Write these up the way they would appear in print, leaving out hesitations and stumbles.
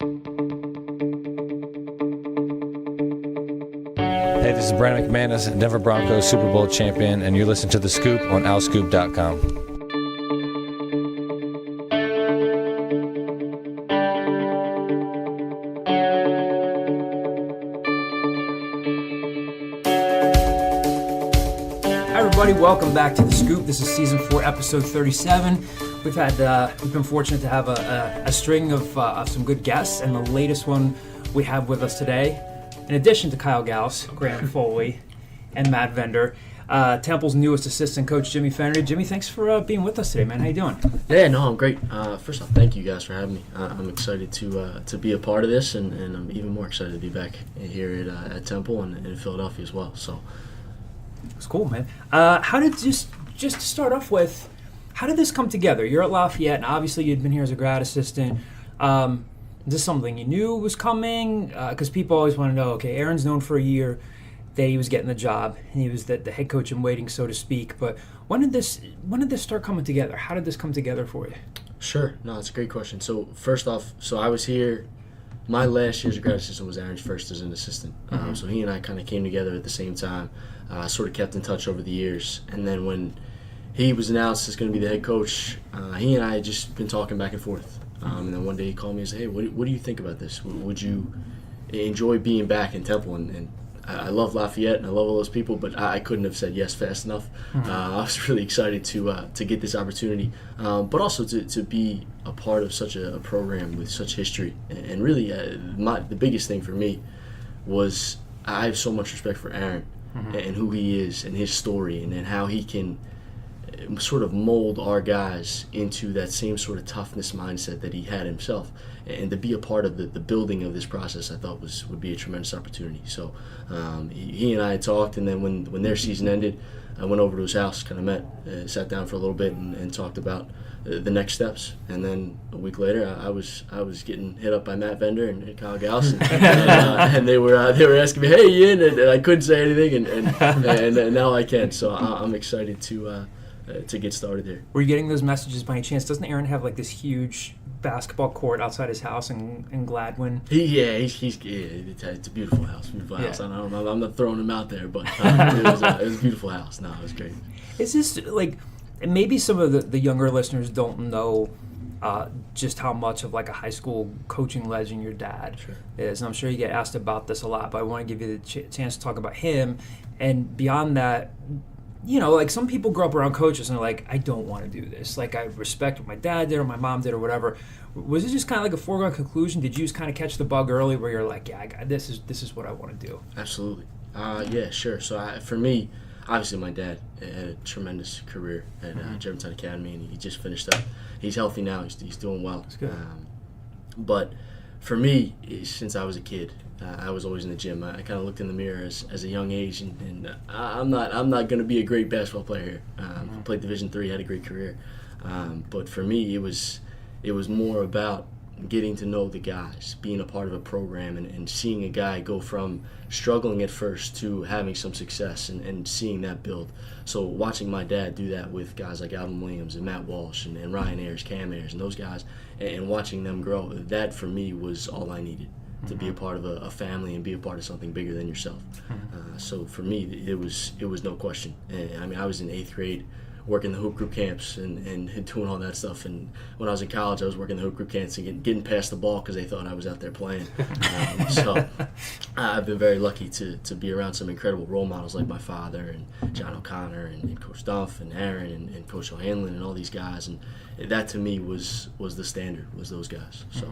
Hey, this is Brandon McManus, Denver Broncos Super Bowl champion, and you're listening to The Scoop on OwlScoop.com. Welcome back to The Scoop. This is Season 4, Episode 37. We've been fortunate to have a string of some good guests, and the latest one we have with us today, in addition to Kyle Gauss, Graham Foley, and Matt Vender, Temple's newest assistant coach, Jimmy Fenerty. Jimmy, thanks for being with us today, man. How you doing? Yeah, no, I'm great. First off, thank you guys for having me. I'm excited to be a part of this, and I'm even more excited to be back here at Temple and in Philadelphia as well. So. It's cool, man. How did just to start off with, how did this come together? You're at Lafayette, and obviously you'd been here as a grad assistant. Is this something you knew was coming? Because people always want to know, okay, Aaron's known for a year that he was getting the job, and he was the head coach in waiting, so to speak. But when did this start coming together? How did this come together for you? Sure. No, it's a great question. So first off, I was here. My last year as a grad assistant was Aaron's first as an assistant. So he and I kind of came together at the same time. Sort of kept in touch over the years. And then when he was announced as going to be the head coach, he and I had just been talking back and forth. And then one day he called me and said, hey, what do you think about this? Would you enjoy being back in Temple? And I love Lafayette and I love all those people, but I couldn't have said yes fast enough. I was really excited to get this opportunity, but also to be a part of such a program with such history. And really, the biggest thing for me was I have so much respect for Aaron and who he is and his story and how he can sort of mold our guys into that same sort of toughness mindset that he had himself. And to be a part of the building of this process, I thought would be a tremendous opportunity. So he and I had talked, and then when their season ended, I went over to his house, kind of met, sat down for a little bit, and talked about the next steps. And then a week later, I was getting hit up by Matt Vender and Kyle Gauss, and they were asking me, "Hey, Ian," and I couldn't say anything, and now I can. So I'm excited to get started here. Were you getting those messages by any chance? Doesn't Aaron have like this huge basketball court outside his house in Gladwin? It's a beautiful house. I'm not throwing him out there, but it was a beautiful house. No, it was great. Is this like, maybe some of the younger listeners don't know just how much of like a high school coaching legend your dad is, and I'm sure you get asked about this a lot, but I want to give you the chance to talk about him. And beyond that, you know, like some people grow up around coaches and they're like, I don't want to do this. Like, I respect what my dad did or my mom did or whatever. Was it just kind of like a foregone conclusion? Did you just kind of catch the bug early where you're like, yeah, this is what I want to do? Absolutely. Yeah, sure. So for me, obviously my dad had a tremendous career at Germantown Academy, and he just finished up. He's healthy now. He's doing well. That's good. But for me, since I was a kid, I was always in the gym. I kind of looked in the mirror as a young age, and I'm not going to be a great basketball player here. Played Division III, had a great career, but for me, it was more about getting to know the guys, being a part of a program, and seeing a guy go from struggling at first to having some success, and seeing that build. So watching my dad do that with guys like Alvin Williams and Matt Walsh and Ryan Ayers, Cam Ayers, and those guys, and watching them grow, that for me was all I needed. To be a part of a family and be a part of something bigger than yourself. So for me, it was no question. I mean, I was in 8th grade working the hoop group camps and doing all that stuff. And when I was in college, I was working the hoop group camps and getting past the ball because they thought I was out there playing. So I've been very lucky to be around some incredible role models like my father and John O'Connor and Coach Duff and Aaron and Coach O'Hanlon and all these guys. And that to me was the standard, was those guys. So.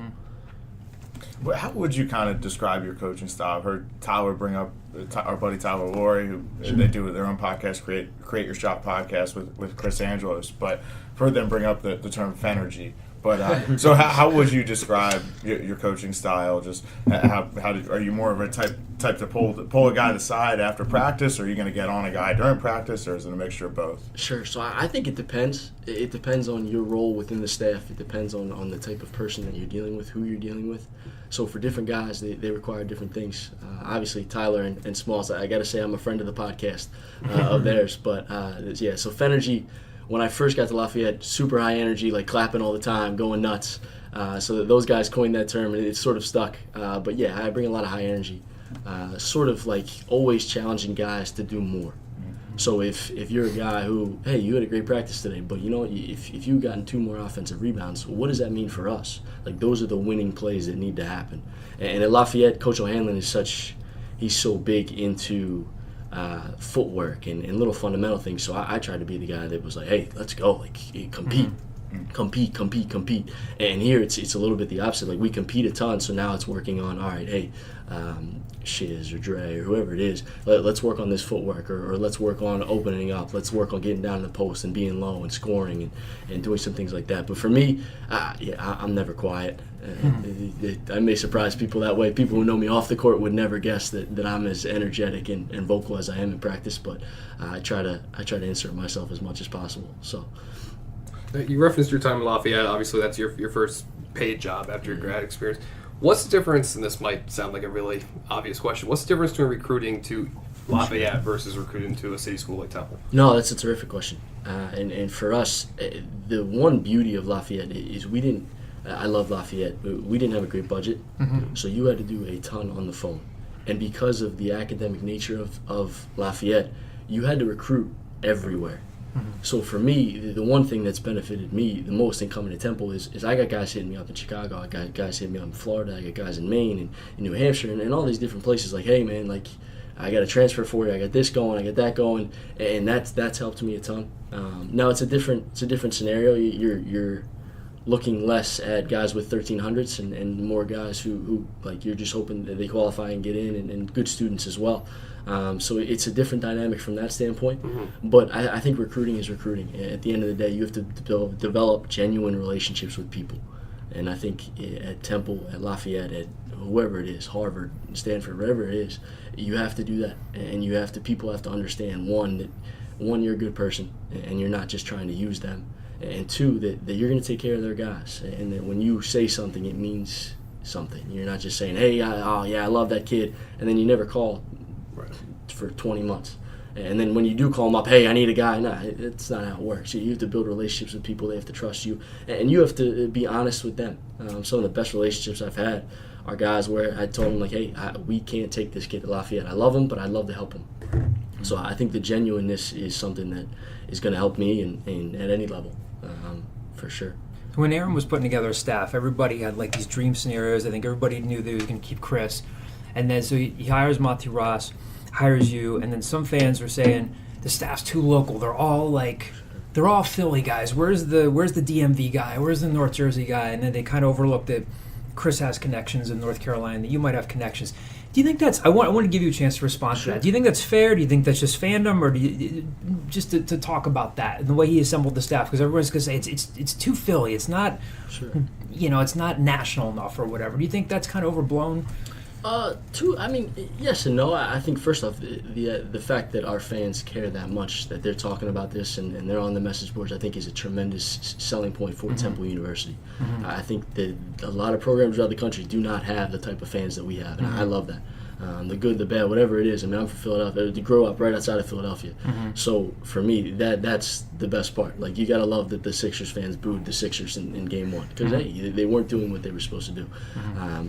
Well, how would you kind of describe your coaching style? I've heard Tyler bring up our buddy Tyler Laurie, who they do their own podcast, Create Your Shot podcast with Chris Angelos, but I've heard them bring up the term Fenergy. But so how would you describe your coaching style? Just are you more of a type to pull a guy to the side after practice, or are you going to get on a guy during practice, or is it a mixture of both? Sure. So I think it depends. It depends on your role within the staff. It depends on the type of person that you're dealing with, who you're dealing with. So for different guys, they require different things. Obviously, Tyler and Smalls, I got to say I'm a friend of the podcast of theirs. But yeah, so Fenergy. When I first got to Lafayette, super high energy, like clapping all the time, going nuts. So that those guys coined that term, and it's sort of stuck. But yeah, I bring a lot of high energy, sort of like always challenging guys to do more. So if you're a guy who, hey, you had a great practice today, but you know, if you gotten 2 more offensive rebounds, what does that mean for us? Like, those are the winning plays that need to happen. And at Lafayette, Coach O'Hanlon he's so big into footwork and little fundamental things. So I tried to be the guy that was like, hey, let's go, like, compete. Compete. And here it's a little bit the opposite. Like, we compete a ton, so now it's working on, all right, hey, Shiz or Dre or whoever it is, let's work on this footwork, or let's work on opening up, let's work on getting down in the post and being low and scoring and doing some things like that. But for me, I'm never quiet. I may surprise people that way. People who know me off the court would never guess that I'm as energetic and vocal as I am in practice, but I try to insert myself as much as possible. So. You referenced your time in Lafayette. Obviously, that's your first paid job after your grad experience. What's the difference, and this might sound like a really obvious question, what's the difference between recruiting to Lafayette versus recruiting to a city school like Temple? No, that's a terrific question. And for us, the one beauty of Lafayette is we didn't – I love Lafayette. We didn't have a great budget, so you had to do a ton on the phone. And because of the academic nature of Lafayette, you had to recruit everywhere. So for me, the one thing that's benefited me the most in coming to Temple is I got guys hitting me up in Chicago, I got guys hitting me up in Florida, I got guys in Maine and in New Hampshire and all these different places like, hey man, like, I got a transfer for you, I got this going, I got that going, and that's helped me a ton. Now it's a different scenario. You're looking less at guys with 1300s and more guys who like, you're just hoping that they qualify and get in, and good students as well. So it's a different dynamic from that standpoint. But I think recruiting is recruiting. At the end of the day, you have to develop genuine relationships with people. And I think at Temple, at Lafayette, at whoever it is, Harvard, Stanford, wherever it is, you have to do that. And people have to understand, one, you're a good person and you're not just trying to use them. And two, that you're going to take care of their guys. And that when you say something, it means something. You're not just saying, hey, I love that kid, and then you never call for 20 months. And then when you do call them up, hey, I need a guy. No, it's not how it works. You have to build relationships with people. They have to trust you. And you have to be honest with them. Some of the best relationships I've had are guys where I told them, like, hey, we can't take this kid to Lafayette. I love him, but I'd love to help him. So I think the genuineness is something that is going to help me in at any level, for sure. When Aaron was putting together a staff, everybody had like these dream scenarios. I think everybody knew that he was going to keep Chris. And then so he hires Monty Ross, hires you, and then some fans were saying the staff's too local. They're all Philly guys. Where's the DMV guy? Where's the North Jersey guy? And then they kind of overlooked that Chris has connections in North Carolina, that you might have connections. Do you think that's? I want to give you a chance to respond to that. Do you think that's fair? Do you think that's just fandom, or do you just to talk about that and the way he assembled the staff? Because everyone's gonna say it's too Philly. It's not, it's not national enough or whatever. Do you think that's kind of overblown? I mean, yes and no. I think first off, the fact that our fans care that much, that they're talking about this and they're on the message boards, I think is a tremendous selling point for Temple University. I think that a lot of programs around the country do not have the type of fans that we have, and I love that. The good, the bad, whatever it is. I mean, I'm from Philadelphia. I grew up right outside of Philadelphia. So for me, that's the best part. Like, you got to love that the Sixers fans booed the Sixers in Game 1 because they weren't doing what they were supposed to do.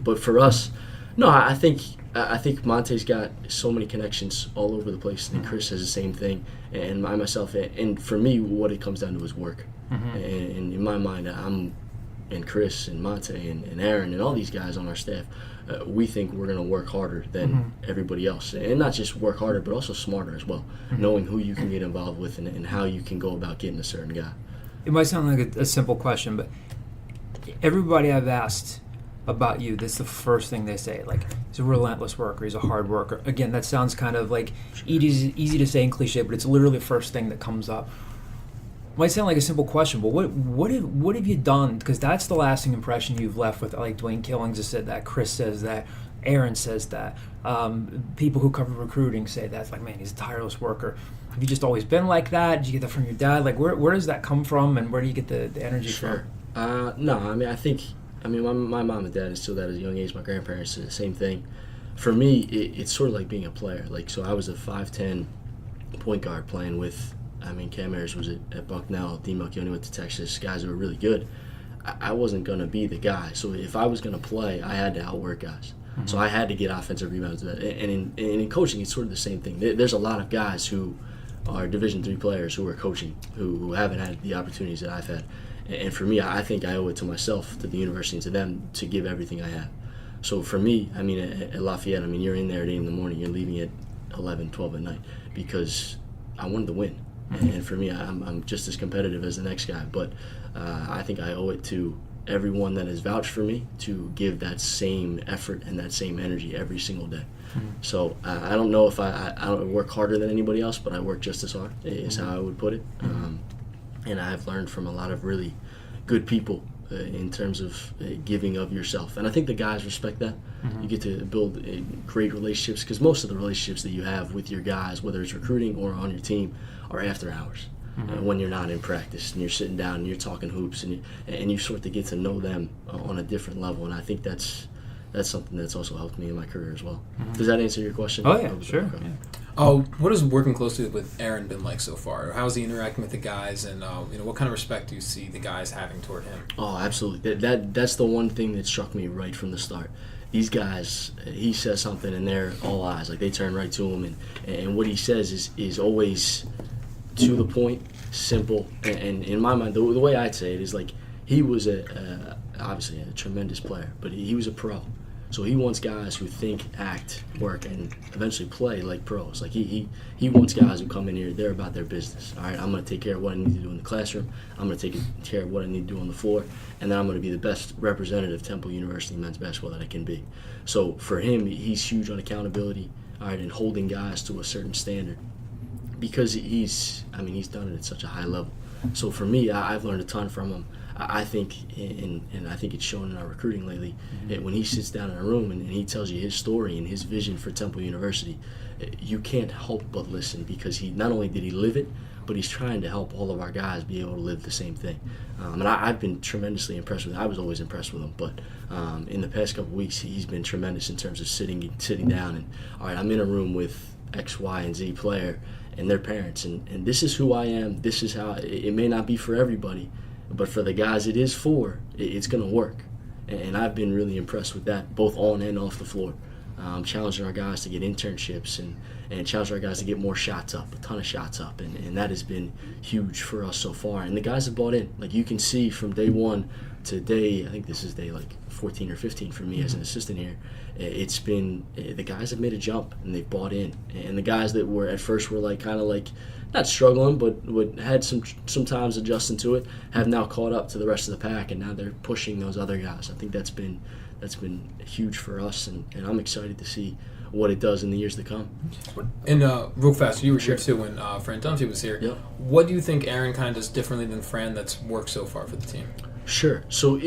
But for us, no, I think Monte's got so many connections all over the place, and Chris has the same thing, and myself. And for me, what it comes down to is work. And in my mind, and Chris and Monte and Aaron and all these guys on our staff, we think we're going to work harder than everybody else. And not just work harder, but also smarter as well, knowing who you can get involved with and how you can go about getting a certain guy. It might sound like a simple question, but everybody I've asked about you, that's the first thing they say. Like, he's a relentless worker, he's a hard worker. Again, that sounds kind of like easy to say and cliche, but it's literally the first thing that comes up. Might sound like a simple question, but what have you done? Because that's the lasting impression you've left with. Like, Dwayne Killings has said that, Chris says that, Aaron says that, people who cover recruiting say that. It's like, man, he's a tireless worker. Have you just always been like that? Did you get that from your dad? Like, where does that come from, and where do you get the energy from? No, I mean, my mom and dad instilled that at a young age. My grandparents did the same thing. For me, it's sort of like being a player. Like, so I was a 5'10" point guard playing with, Cam Ayers was at Bucknell, Dean Melchioni went to Texas, guys who were really good. I wasn't going to be the guy. So if I was going to play, I had to outwork guys. So I had to get offensive rebounds. And in coaching, it's sort of the same thing. There's a lot of guys who are Division III players who are coaching who haven't had the opportunities that I've had. And for me, I think I owe it to myself, to the university, and to them to give everything I have. So for me, I mean, at Lafayette, I mean, you're in there at 8 in the morning, you're leaving at 11, 12 at night because I wanted to win. And for me, I'm just as competitive as the next guy. But I think I owe it to everyone that has vouched for me to give that same effort and that same energy every single day. So I don't know if I don't work harder than anybody else, but I work just as hard is how I would put it. And I've learned from a lot of really good people in terms of giving of yourself. And I think the guys respect that. You get to build great relationships because most of the relationships that you have with your guys, whether it's recruiting or on your team, are after hours. When you're not in practice and you're sitting down and you're talking hoops and you sort of get to know them on a different level. And I think that's something that's also helped me in my career as well. Does that answer your question? Oh, yeah, sure. Okay. Oh, what has working closely with Aaron been like so far? How is he interacting with the guys, and what kind of respect do you see the guys having toward him? Oh, absolutely. That's the one thing that struck me right from the start. These guys, he says something and they're all eyes. Like, they turn right to him, and what he says is always to the point, simple. And in my mind, the way I'd say it is like he was obviously a tremendous player, but he was a pro. So he wants guys who think, act, work, and eventually play like pros. Like he wants guys who come in here, they're about their business. All right, I'm going to take care of what I need to do in the classroom. I'm going to take care of what I need to do on the floor, and then I'm going to be the best representative of Temple University men's basketball that I can be. So for him, he's huge on accountability, all right, and holding guys to a certain standard because he's done it at such a high level. So for me, I've learned a ton from him. I think, and I think it's shown in our recruiting lately, that when he sits down in a room and he tells you his story and his vision for Temple University, you can't help but listen because he not only did he live it, but he's trying to help all of our guys be able to live the same thing. And I've been tremendously impressed with him. I was always impressed with him, but in the past couple of weeks, he's been tremendous in terms of sitting down and, all right, I'm in a room with X, Y, and Z player and their parents, and this is who I am. This is how it may not be for everybody, but for the guys it is for, it's going to work. And I've been really impressed with that, both on and off the floor. Challenging our guys to get internships and challenging our guys to get more shots up, a ton of shots up. And that has been huge for us so far. And the guys have bought in. Like, you can see from day one to day, I think this is day like 14 or 15 for me as an assistant here, it's been, the guys have made a jump and they've bought in. And the guys that were at first were kind of not struggling, but had some times adjusting to it, have now caught up to the rest of the pack, and now they're pushing those other guys. I think that's been huge for us, and I'm excited to see what it does in the years to come. And real fast, you were here too when Fran Dunphy was here. Yep. What do you think Aaron kind of does differently than Fran that's worked so far for the team? Sure. So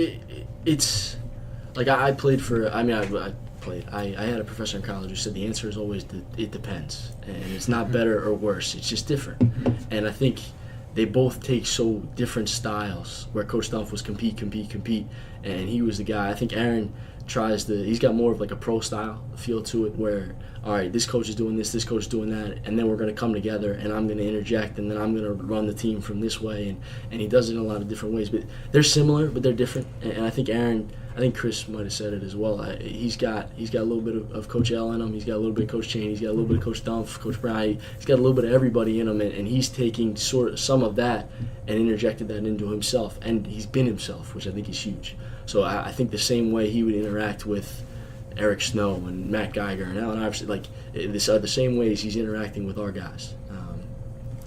it's like I played for. I had a professor in college who said the answer is always it depends, and it's not better or worse. It's just different. And I think they both take so different styles. Where Coach Dunphy was compete, and he was the guy. I think Aaron he's got more of like a pro style feel to it, where, all right, this coach is doing this coach is doing that, and then we're going to come together and I'm going to interject and then I'm going to run the team from this way, and he does it in a lot of different ways, but they're similar but they're different. And I think Chris might have said it as well. He's got a little bit of Coach L in him. He's got a little bit of Coach Cheney. He's got a little bit of Coach Dunphy, Coach Brown. He's got a little bit of everybody in him, and he's taking some of that and interjected that into himself, and he's been himself, which I think is huge. So I think the same way he would interact with Eric Snow and Matt Geiger and Allen Iverson, this are the same ways he's interacting with our guys.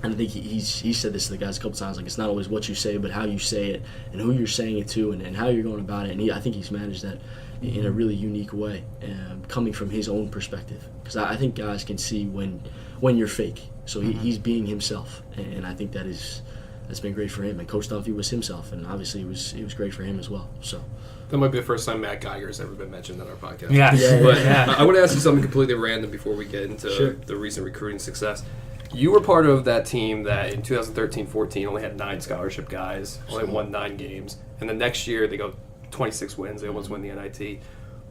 And I think he said this to the guys a couple times, it's not always what you say, but how you say it and who you're saying it to and how you're going about it. And I think he's managed that in a really unique way, coming from his own perspective. Because I think guys can see when you're fake. So he's being himself, and I think that's been great for him. And Coach Dunphy was himself, and obviously it was great for him as well. So that might be the first time Matt Geiger has ever been mentioned on our podcast. Yeah. But I want to ask you something completely random before we get into the recent recruiting success. You were part of that team that in 2013-14 only had 9 scholarship guys, only won 9 games, and the next year they go 26 wins. They almost win the NIT.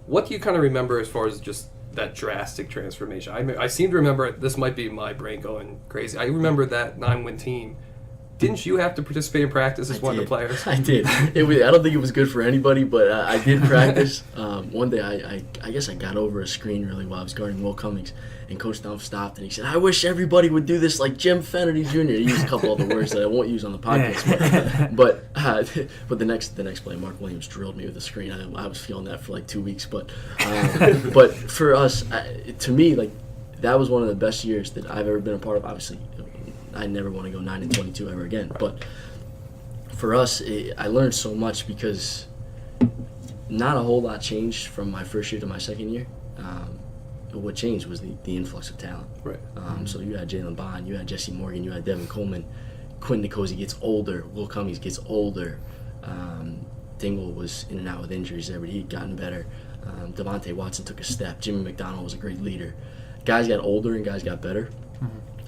What do you kind of remember as far as just that drastic transformation? I seem to remember, this might be my brain going crazy, I remember that 9-win team Didn't you have to participate in practice as one of the players? I did. I don't think it was good for anybody, but I did practice. One day, I guess I got over a screen really while I was guarding Will Cummings, and Coach Dumpf stopped and he said, "I wish everybody would do this like Jim Fenerty Jr." He used a couple other words that I won't use on the podcast, but the next play, Mark Williams drilled me with a screen. I was feeling that for like 2 weeks, but for us, to me, like that was one of the best years that I've ever been a part of. Obviously, I never want to go 9-22 ever again. But for us, I learned so much because not a whole lot changed from my first year to my second year. What changed was the influx of talent. Right. So you had Jalen Bond, you had Jesse Morgan, you had Devin Coleman. Quentin Nicosi gets older. Will Cummings gets older. Dingle was in and out with injuries there, but he had gotten better. Devontae Watson took a step. Jimmy McDonald was a great leader. Guys got older and guys got better.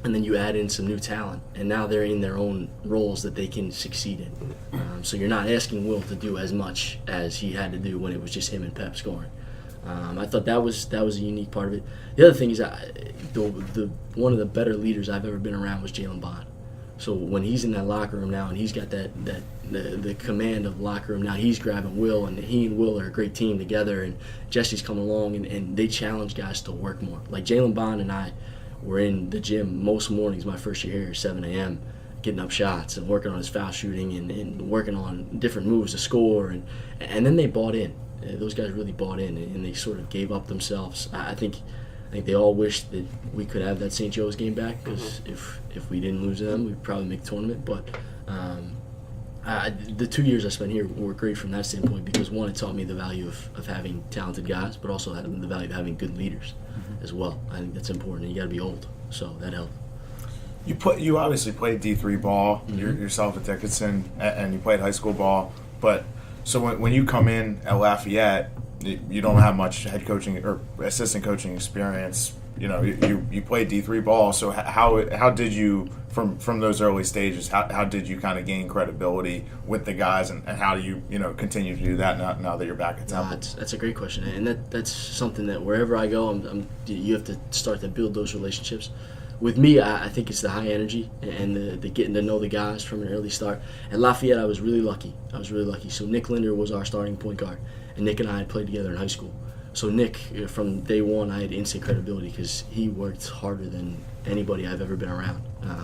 And then you add in some new talent, and now they're in their own roles that they can succeed in. So you're not asking Will to do as much as he had to do when it was just him and Pep scoring. I thought that was a unique part of it. The other thing is one of the better leaders I've ever been around was Jalen Bond. So when he's in that locker room now and he's got the command of the locker room now, he's grabbing Will, and he and Will are a great team together, and Jesse's coming along, and they challenge guys to work more. Like Jalen Bond and I were in the gym most mornings my first year here, 7 a.m., getting up shots and working on his foul shooting and working on different moves to score. And then they bought in. Those guys really bought in, and they sort of gave up themselves. I think they all wish that we could have that St. Joe's game back, because if we didn't lose to them, we'd probably make the tournament. But the 2 years I spent here were great from that standpoint, because one, it taught me the value of having talented guys, but also the value of having good leaders as well. I think that's important. You got to be old, so that helped. You obviously played D3 ball yourself at Dickinson, and you played high school ball. But so when you come in at Lafayette, you don't have much head coaching or assistant coaching experience. You know, you played D3 ball. So how did you from those early stages? How did you kind of gain credibility with the guys, and how do you continue to do that now that you're back at Temple? That's a great question, and that's something that wherever I go, you have to start to build those relationships. With me, I think it's the high energy and the getting to know the guys from an early start. At Lafayette, I was really lucky. So Nick Linder was our starting point guard, and Nick and I had played together in high school. So Nick, from day one, I had instant credibility because he worked harder than anybody I've ever been around.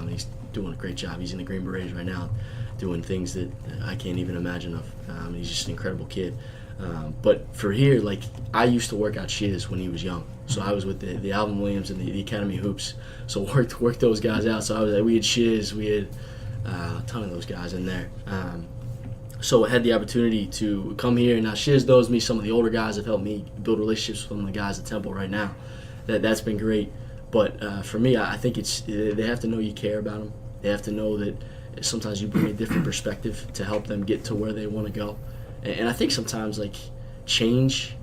He's doing a great job. He's in the Green Berets right now, doing things that I can't even imagine of. He's just an incredible kid. But for here, like, I used to work out Shiz when he was young. So I was with the Alvin Williams and the Academy Hoops. So worked those guys out. So we had Shiz, we had a ton of those guys in there. So I had the opportunity to come here. Now Shiz knows me. Some of the older guys have helped me build relationships with some of the guys at Temple right now. That's been great. But for me, I think they have to know you care about them. They have to know that sometimes you bring a different perspective to help them get to where they want to go. And I think sometimes, like, change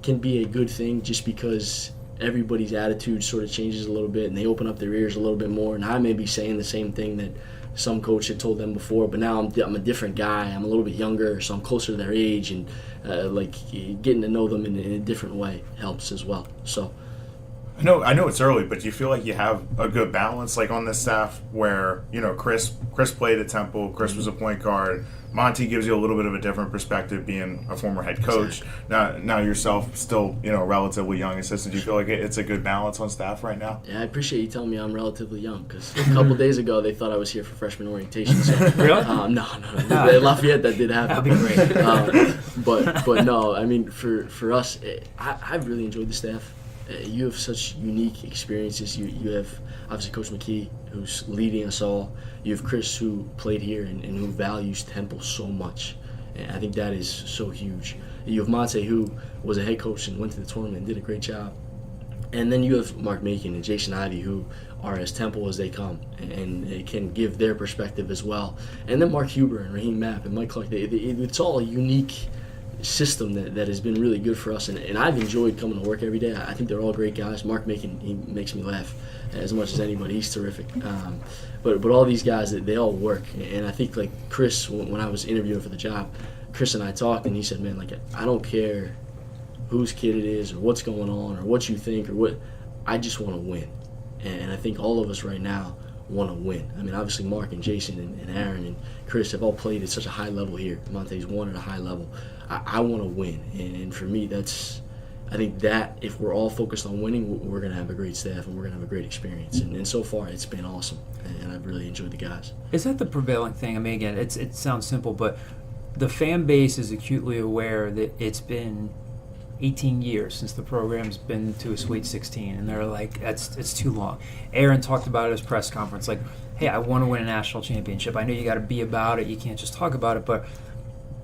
can be a good thing just because everybody's attitude sort of changes a little bit and they open up their ears a little bit more. And I may be saying the same thing that some coach had told them before, but now I'm a different guy. I'm a little bit younger, so I'm closer to their age, and like getting to know them in a different way helps as well. So I know it's early, but do you feel like you have a good balance, like, on this staff where, Chris played at Temple, Chris was a point guard, Monty gives you a little bit of a different perspective being a former head coach. Exactly. Now yourself still, relatively young assistant. Do you feel like it's a good balance on staff right now? Yeah, I appreciate you telling me I'm relatively young, because a couple days ago they thought I was here for freshman orientation. So, Really? No. At Lafayette, that did happen. That'd be great. But no, I mean, for us, I've really enjoyed the staff. You have such unique experiences. You have, obviously, Coach McKee, who's leading us all. You have Chris, who played here and who values Temple so much. And I think that is so huge. You have Monte, who was a head coach and went to the tournament and did a great job. And then you have Mark Macon and Jason Ivey, who are as Temple as they come, and they can give their perspective as well. And then Mark Huber and Raheem Mapp and Mike Clark. It's all a unique system that has been really good for us, and I've enjoyed coming to work every day. I think they're all great guys. Mark Macon, he makes me laugh as much as anybody. He's terrific. But all these guys, they all work, and I think, like, Chris, when I was interviewing for the job, Chris and I talked, and he said, man, like, I don't care whose kid it is or what's going on or what you think or what, I just want to win. And I think all of us right now want to win. I mean, obviously Mark and Jason and Aaron and Chris have all played at such a high level here. Monte's won at a high level. I want to win, and for me, I think that if we're all focused on winning, we're going to have a great staff and we're going to have a great experience. And so far, it's been awesome, and I've really enjoyed the guys. Is that the prevailing thing? I mean, again, it sounds simple, but the fan base is acutely aware that it's been 18 years since the program's been to a Sweet 16, and they're like, it's too long. Aaron talked about it at his press conference, like, hey, I want to win a national championship. I know you got to be about it. You can't just talk about it, but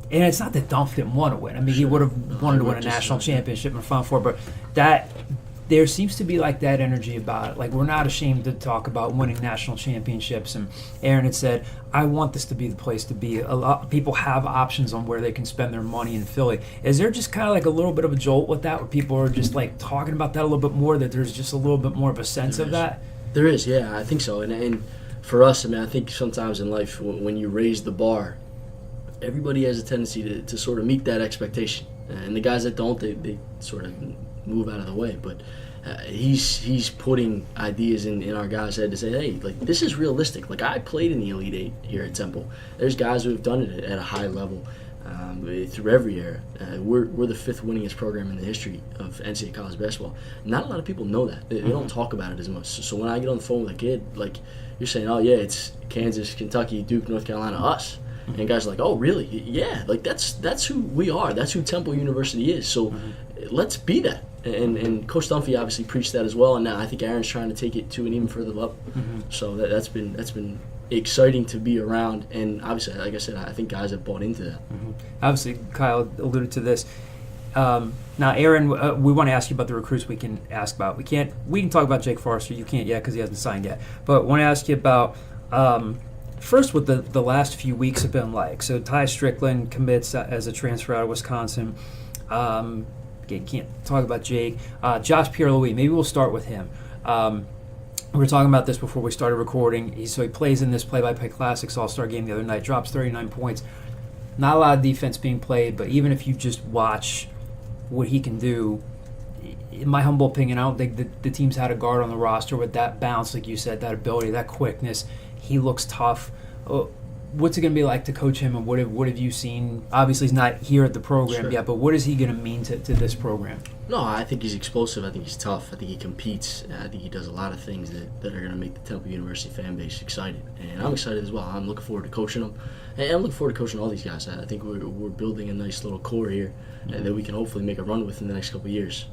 and it's not that Dumpf didn't want to win. I mean, he would have wanted to win a national championship in Final Four, but that there seems to be like that energy about it. Like, we're not ashamed to talk about winning national championships. And Aaron had said, I want this to be the place to be. A lot of people have options on where they can spend their money in Philly. Is there just kind of like a little bit of a jolt with that, where people are just like talking about that a little bit more, that there's just a little bit more of a sense of that? There is, yeah, I think so. And for us, I mean, I think sometimes in life when you raise the bar, everybody has a tendency to sort of meet that expectation. And the guys that don't, they sort of move out of the way. But he's putting ideas in our guys' head to say, hey, like, this is realistic. Like, I played in the Elite Eight here at Temple. There's guys who have done it at a high level through every era. We're the 5th winningest program in the history of NCAA college basketball. Not a lot of people know that. They don't talk about it as much. So when I get on the phone with a kid, like, you're saying, oh, yeah, it's Kansas, Kentucky, Duke, North Carolina, us. And guys are like, oh, really? Yeah, like that's who we are. That's who Temple University is. So let's be that. And Coach Dunphy obviously preached that as well. And now I think Aaron's trying to take it to an even further level. So that's been exciting to be around. And obviously, like I said, I think guys have bought into that. Obviously, Kyle alluded to this. Now, Aaron, we want to ask you about the recruits we can ask about. We can talk about Jake Forrester. You can't yet because he hasn't signed yet. But I want to ask you about first, what the last few weeks have been like. So Ty Strickland commits as a transfer out of Wisconsin. Can't talk about Jake. Josh Pierre-Louis, maybe we'll start with him. We were talking about this before we started recording. He plays in this Play-by-Play Classics All-Star game the other night, drops 39 points. Not a lot of defense being played, but even if you just watch what he can do, in my humble opinion, I don't think the team's had a guard on the roster with that bounce, like you said, that ability, that quickness. He looks tough. What's it going to be like to coach him, and what have you seen? Obviously, he's not here at the program yet, but what is he going to mean to this program? No, I think he's explosive. I think he's tough. I think he competes. I think he does a lot of things that are going to make the Temple University fan base excited. And I'm excited as well. I'm looking forward to coaching him. And I'm looking forward to coaching all these guys. I think we're building a nice little core here that we can hopefully make a run with in the next couple of years.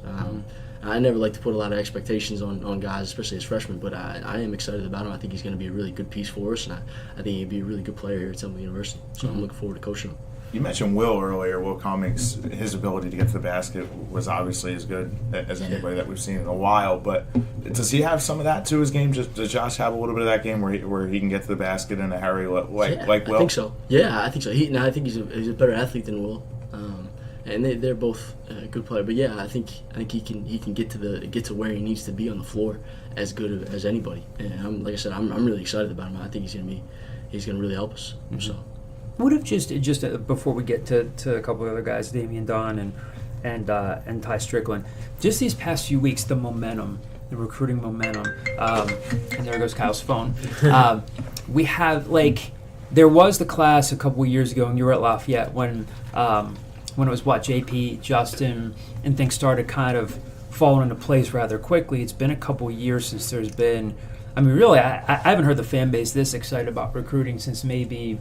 I never like to put a lot of expectations on guys, especially as freshmen, but I am excited about him. I think he's going to be a really good piece for us, and I think he'd be a really good player here at Temple University. So I'm looking forward to coaching him. You mentioned Will earlier. Will Cummings, his ability to get to the basket was obviously as good as anybody that we've seen in a while. But does he have some of that to his game? Does Josh have a little bit of that game where he can get to the basket in a hurry like Will? I think so. Yeah, I think so. I think he's a better athlete than Will. And they're both good players, but yeah, I think he can get to where he needs to be on the floor as good as anybody. And like I said, I'm really excited about him. I think he's gonna really help us. So, What if just before we get to a couple of other guys, Damian Don and Ty Strickland, just these past few weeks, the momentum, the recruiting momentum, and there goes Kyle's phone. We have there was the class a couple of years ago, and you were at Lafayette when it was JP, Justin, and things started kind of falling into place rather quickly. It's been a couple of years since there's been, I mean, really, I haven't heard the fan base this excited about recruiting since maybe,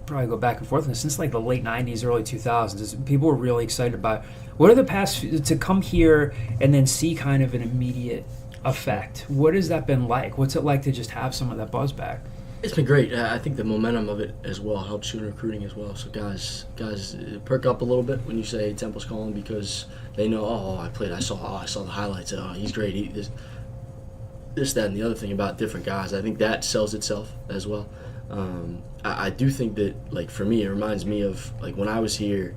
probably go back and forth, since like the late 90s, early 2000s. People were really excited about it. What are the past, to come here and then see kind of an immediate effect? What has that been like? What's it like to just have some of that buzz back? it's been great. I think the momentum of it as well helps you in recruiting as well. So guys perk up a little bit when you say Temple's calling, because they know, I saw the highlights. He's great. This, that, and the other thing about different guys. I think that sells itself as well. I do think that, like, for me, it reminds me of, like, when I was here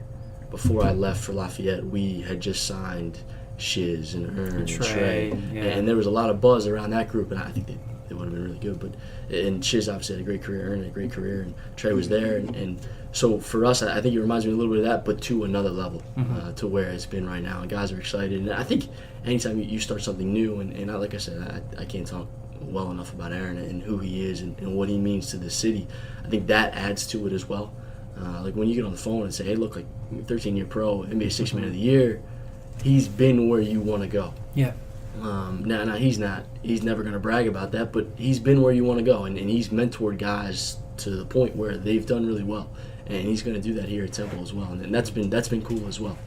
before I left for Lafayette, we had just signed Shiz and Ern and Trey. Yeah. And there was a lot of buzz around that group, and I think they would have been really good. And Shiz obviously had a great career, Ern had a great career, and Trey was there. And so for us, I think it reminds me a little bit of that, but to another level, to where it's been right now. And guys are excited. And I think anytime you start something new, and like I said, I can't talk well enough about Aaron and who he is and what he means to the city. I think that adds to it as well. Like when you get on the phone and say, hey, look, like 13-year pro, NBA Sixth Man of the Year, he's been where you want to go. Yeah. Now he's not. He's never going to brag about that, but he's been where you want to go, and he's mentored guys to the point where they've done really well, and he's going to do that here at Temple as well, and that's been cool as well.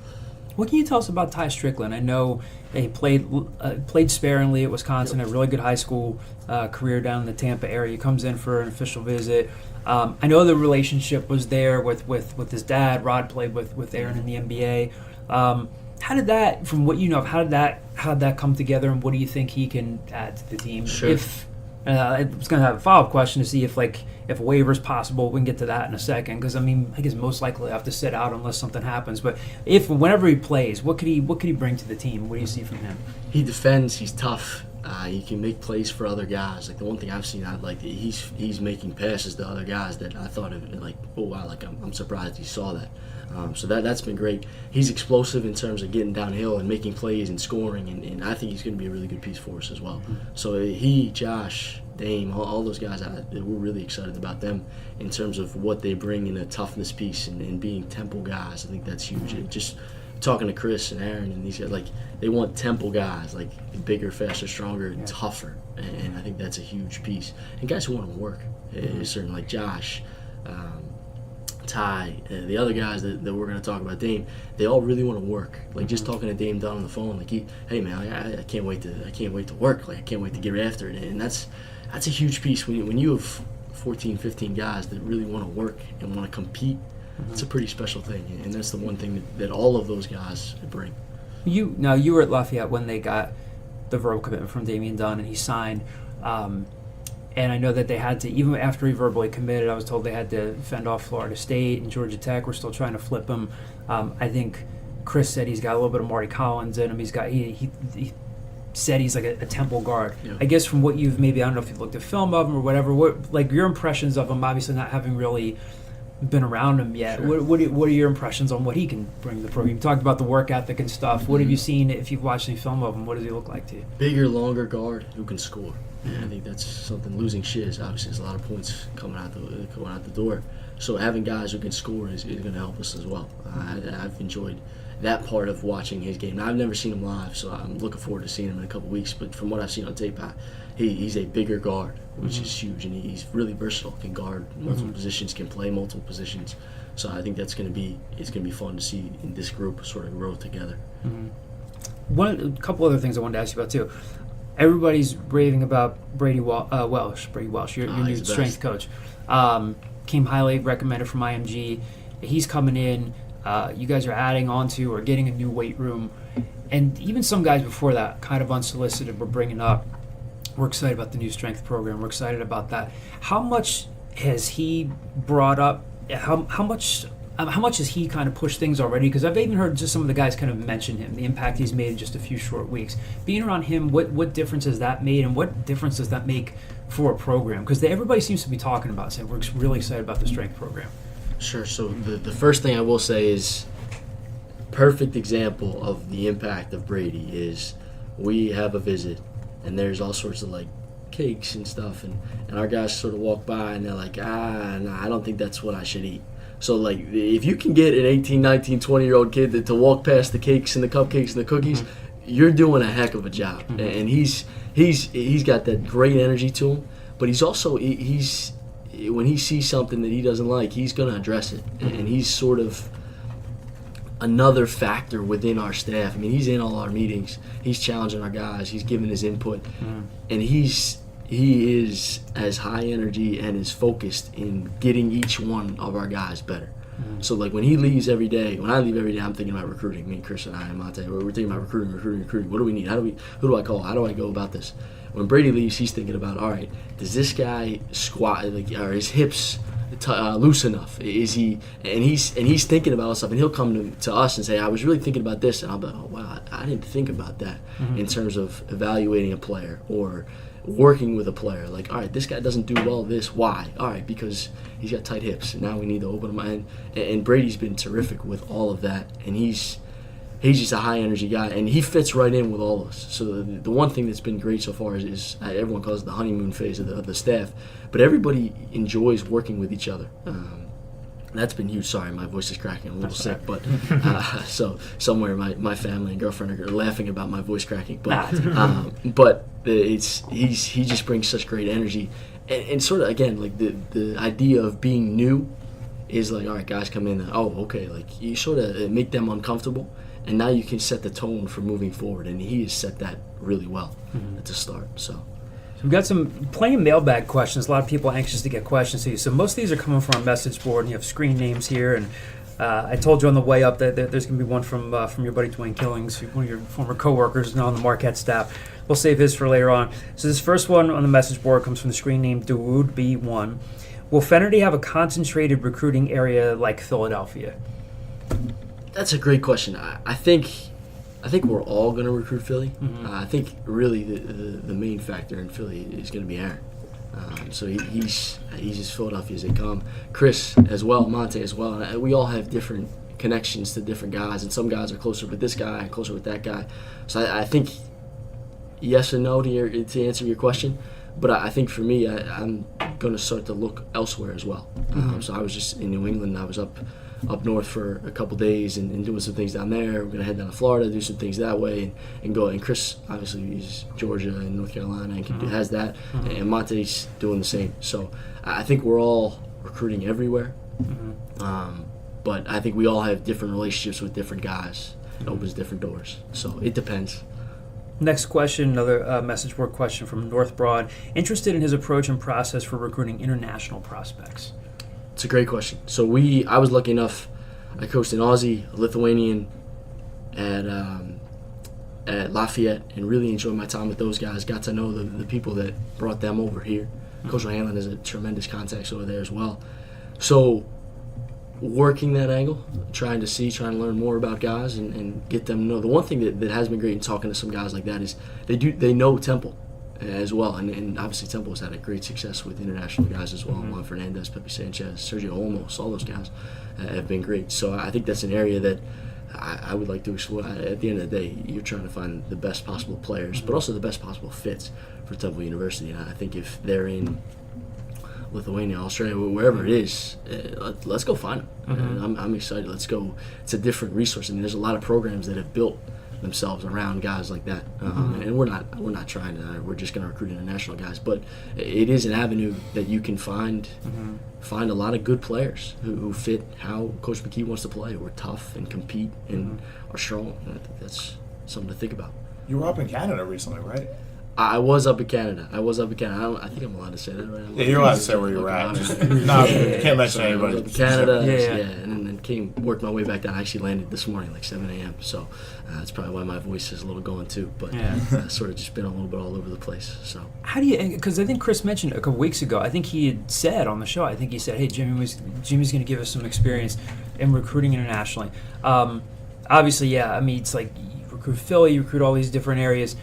What can you tell us about Ty Strickland? I know he played sparingly at Wisconsin, a really good high school career down in the Tampa area. He comes in for an official visit. I know the relationship was there with his dad. Rod played with Aaron in the NBA. How did that, from what you know, how did that come together, and what do you think he can add to the team? Sure. If I was going to have a follow-up question to see if a waiver is possible. We can get to that in a second, because I think he's most likely to have to sit out unless something happens. But whenever he plays, what could he bring to the team? What do you see from him? He defends. He's tough. He can make plays for other guys. Like the one thing I've seen, he's making passes to other guys that I thought of like, oh wow, like I'm surprised he saw that. So that's been great. He's explosive in terms of getting downhill and making plays and scoring, and I think he's going to be a really good piece for us as well. So he, Josh, Dame, all those guys, we're really excited about them in terms of what they bring in a toughness piece and being Temple guys. I think that's huge. And just talking to Chris and Aaron and these guys, like they want Temple guys, like bigger, faster, stronger, and tougher. And I think that's a huge piece. And guys who want to work, certainly like Josh, Ty, the other guys that we're going to talk about, Dame, they all really want to work. Like just talking to Dame Dunn on the phone, like hey man, I can't wait to work. Like I can't wait to get after it. And that's a huge piece when you have 14, 15 guys that really want to work and want to compete. It's a pretty special thing, and that's the one thing that all of those guys bring. You were at Lafayette when they got the verbal commitment from Damian Dunn and he signed. And I know that they had to, even after he verbally committed, I was told they had to fend off Florida State and Georgia Tech. We're still trying to flip him. I think Chris said he's got a little bit of Marty Collins in him. He said he's like a Temple guard. Yeah. I guess from what you've maybe, I don't know if you've looked at film of him or whatever, like your impressions of him, obviously not having really been around him yet. Sure. What are your impressions on what he can bring to the program? You talked about the work ethic and stuff. What have you seen, if you've watched any film of him? What does he look like to you? Bigger, longer guard who can score. And I think that's something. Losing Shiz, obviously, there's a lot of points going out the door. So having guys who can score is going to help us as well. I've enjoyed that part of watching his game. Now, I've never seen him live, so I'm looking forward to seeing him in a couple weeks. But from what I've seen on tape, he's a bigger guard, which is huge, and he's really versatile. Can guard multiple positions, can play multiple positions. So I think it's going to be fun to see in this group sort of grow together. A couple other things I wanted to ask you about too. Everybody's raving about Brady Welsh, your new strength coach. Came highly recommended from IMG. He's coming in. You guys are adding on to or getting a new weight room. And even some guys before that, kind of unsolicited, were bringing up, we're excited about the new strength program. We're excited about that. How much has he brought up? How much has he kind of pushed things already? Because I've even heard just some of the guys kind of mention him, the impact he's made in just a few short weeks. Being around him, what difference has that made, and what difference does that make for a program? Because everybody seems to be talking about saying we're really excited about the strength program. Sure. So the first thing I will say is perfect example of the impact of Brady is we have a visit, and there's all sorts of like cakes and stuff, and our guys sort of walk by and they're like, nah, I don't think that's what I should eat. So, like, if you can get an 18, 19, 20-year-old kid to walk past the cakes and the cupcakes and the cookies, you're doing a heck of a job. And he's got that great energy to him, but he's also when he sees something that he doesn't like, he's going to address it. And he's sort of another factor within our staff. I mean, he's in all our meetings. He's challenging our guys. He's giving his input. And he is as high energy and is focused in getting each one of our guys better. So like when he leaves every day, when I leave every day, I'm thinking about recruiting. Me, Chris, and I, and Monte, we're thinking about recruiting. What do we need? Who do I call? How do I go about this? When Brady leaves, he's thinking about, all right, does this guy squat? Are his hips loose enough? Is he? And he's thinking about all stuff, and he'll come to us and say, I was really thinking about this, and I'll be, oh wow, I didn't think about that in terms of evaluating a player or working with a player. Like, all right, this guy doesn't do well this. Why? All right, because he's got tight hips, and now we need to open him. And Brady's been terrific with all of that, and he's he's just a high energy guy, and he fits right in with all of us. So the one thing that's been great so far is everyone calls it the honeymoon phase of the staff, but everybody enjoys working with each other. That's been huge. Sorry, my voice is cracking. I'm a little sick, but so somewhere my family and girlfriend are laughing about my voice cracking. But he just brings such great energy, and sort of again like the idea of being new is like, all right, guys come in. Okay, like you sort of make them uncomfortable, and now you can set the tone for moving forward, and he has set that really well at the start. So. We've got plenty of mailbag questions. A lot of people anxious to get questions to you. So most of these are coming from our message board, and you have screen names here. And I told you on the way up that there's going to be one from your buddy Dwayne Killings, one of your former coworkers now on the Marquette staff. We'll save his for later on. So this first one on the message board comes from the screen name Dawood B1. Will Fenerty have a concentrated recruiting area like Philadelphia? That's a great question. I think we're all going to recruit Philly. I think really the main factor in Philly is going to be Aaron. So he's as Philadelphia as they come. Chris as well, Monte as well. And we all have different connections to different guys, and some guys are closer with this guy and closer with that guy. So I think yes and no to answer your question. But I think for me, I'm going to start to look elsewhere as well. So I was just in New England. I was up north for a couple days and doing some things down there. We're going to head down to Florida, do some things that way, and go. And Chris, obviously, he's Georgia and North Carolina and has that. And Monte's doing the same. So I think we're all recruiting everywhere. But I think we all have different relationships with different guys. It opens different doors. So it depends. Next question, another message board question from North Broad. Interested in his approach and process for recruiting international prospects? It's a great question. So I was lucky enough, I coached an Aussie, a Lithuanian at Lafayette, and really enjoyed my time with those guys. Got to know the people that brought them over here. Coach O'Hanlon has a tremendous contacts over there as well. So working that angle, trying to learn more about guys and get them to know. The one thing that has been great in talking to some guys like that is they know Temple as well, and obviously Temple has had a great success with international guys as well. Juan Fernandez, Pepe Sanchez, Sergio Olmos, all those guys have been great. So I think that's an area that I would like to explore. At the end of the day, you're trying to find the best possible players, but also the best possible fits for Temple University. And I think if they're in Lithuania, Australia, wherever it is, let's go find them. I'm excited. Let's go. It's a different resource, and there's a lot of programs that have built themselves around guys like that. And we're not trying to. We're just going to recruit international guys, but it is an avenue that you can find a lot of good players who fit how Coach McKee wants to play. Who are tough and compete and are strong. And I think that's something to think about. You were up in Canada recently, right? I was up in Canada. I think I'm allowed to say that, right? Yeah, you're allowed to say where you were at. No, you can't mention anybody. Canada, and then worked my way back down. I actually landed this morning, like 7 a.m. So that's probably why my voice is a little going too. But sort of just been a little bit all over the place. So how do you? Because I think Chris mentioned a couple weeks ago. I think he had said on the show. I think he said, "Hey, Jimmy's going to give us some experience in recruiting internationally." Obviously, I mean, it's like you recruit Philly, you recruit all these different areas.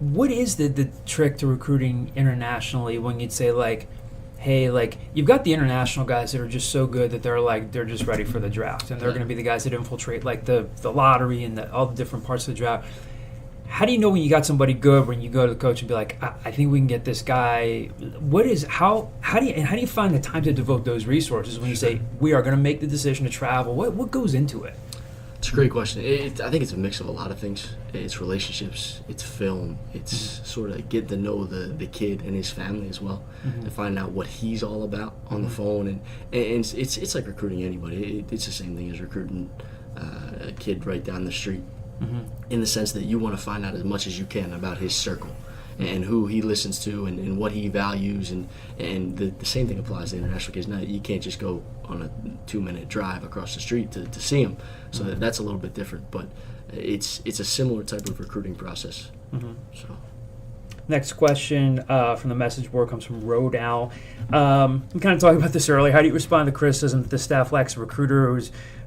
What is the trick to recruiting internationally when you'd say, like, hey, like, you've got the international guys that are just so good that they're just ready for the draft, and they're going to be the guys that infiltrate, like, the lottery and all the different parts of the draft. How do you know when you got somebody good when you go to the coach and be like, I think we can get this guy? How do you find the time to devote those resources when you say, we are going to make the decision to travel? What goes into it? It's a great question. I think it's a mix of a lot of things. It's relationships, it's film, it's sort of getting to know the kid and his family as well, and find out what he's all about on the phone. And it's like recruiting anybody. It's the same thing as recruiting a kid right down the street, in the sense that you want to find out as much as you can about his circle and who he listens to and what he values. And the same thing applies to international kids. Now, you can't just go on a 2-minute drive across the street to see him. So that's a little bit different, but it's a similar type of recruiting process. So, next question from the message board comes from Road Owl. We kind of talked about this earlier. How do you respond to criticism that the staff lacks a recruiter who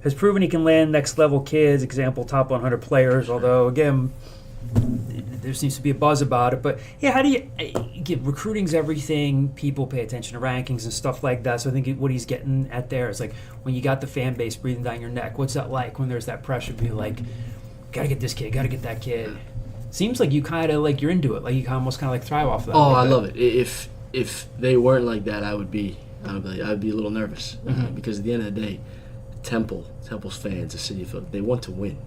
has proven he can land next level kids? Example, top 100 players. Although again, there seems to be a buzz about it. But yeah, how do you get recruiting's everything? People pay attention to rankings and stuff like that. So I think what he's getting at there is like when you got the fan base breathing down your neck. What's that like when there's that pressure to be like, gotta get this kid, gotta get that kid? Seems like you kind of like you're into it. Like you almost kind of like thrive off of that. Oh, I love it. If they weren't like that, I'd be a little nervous because at the end of the day, Temple's fans, the city of Philadelphia, they want to win.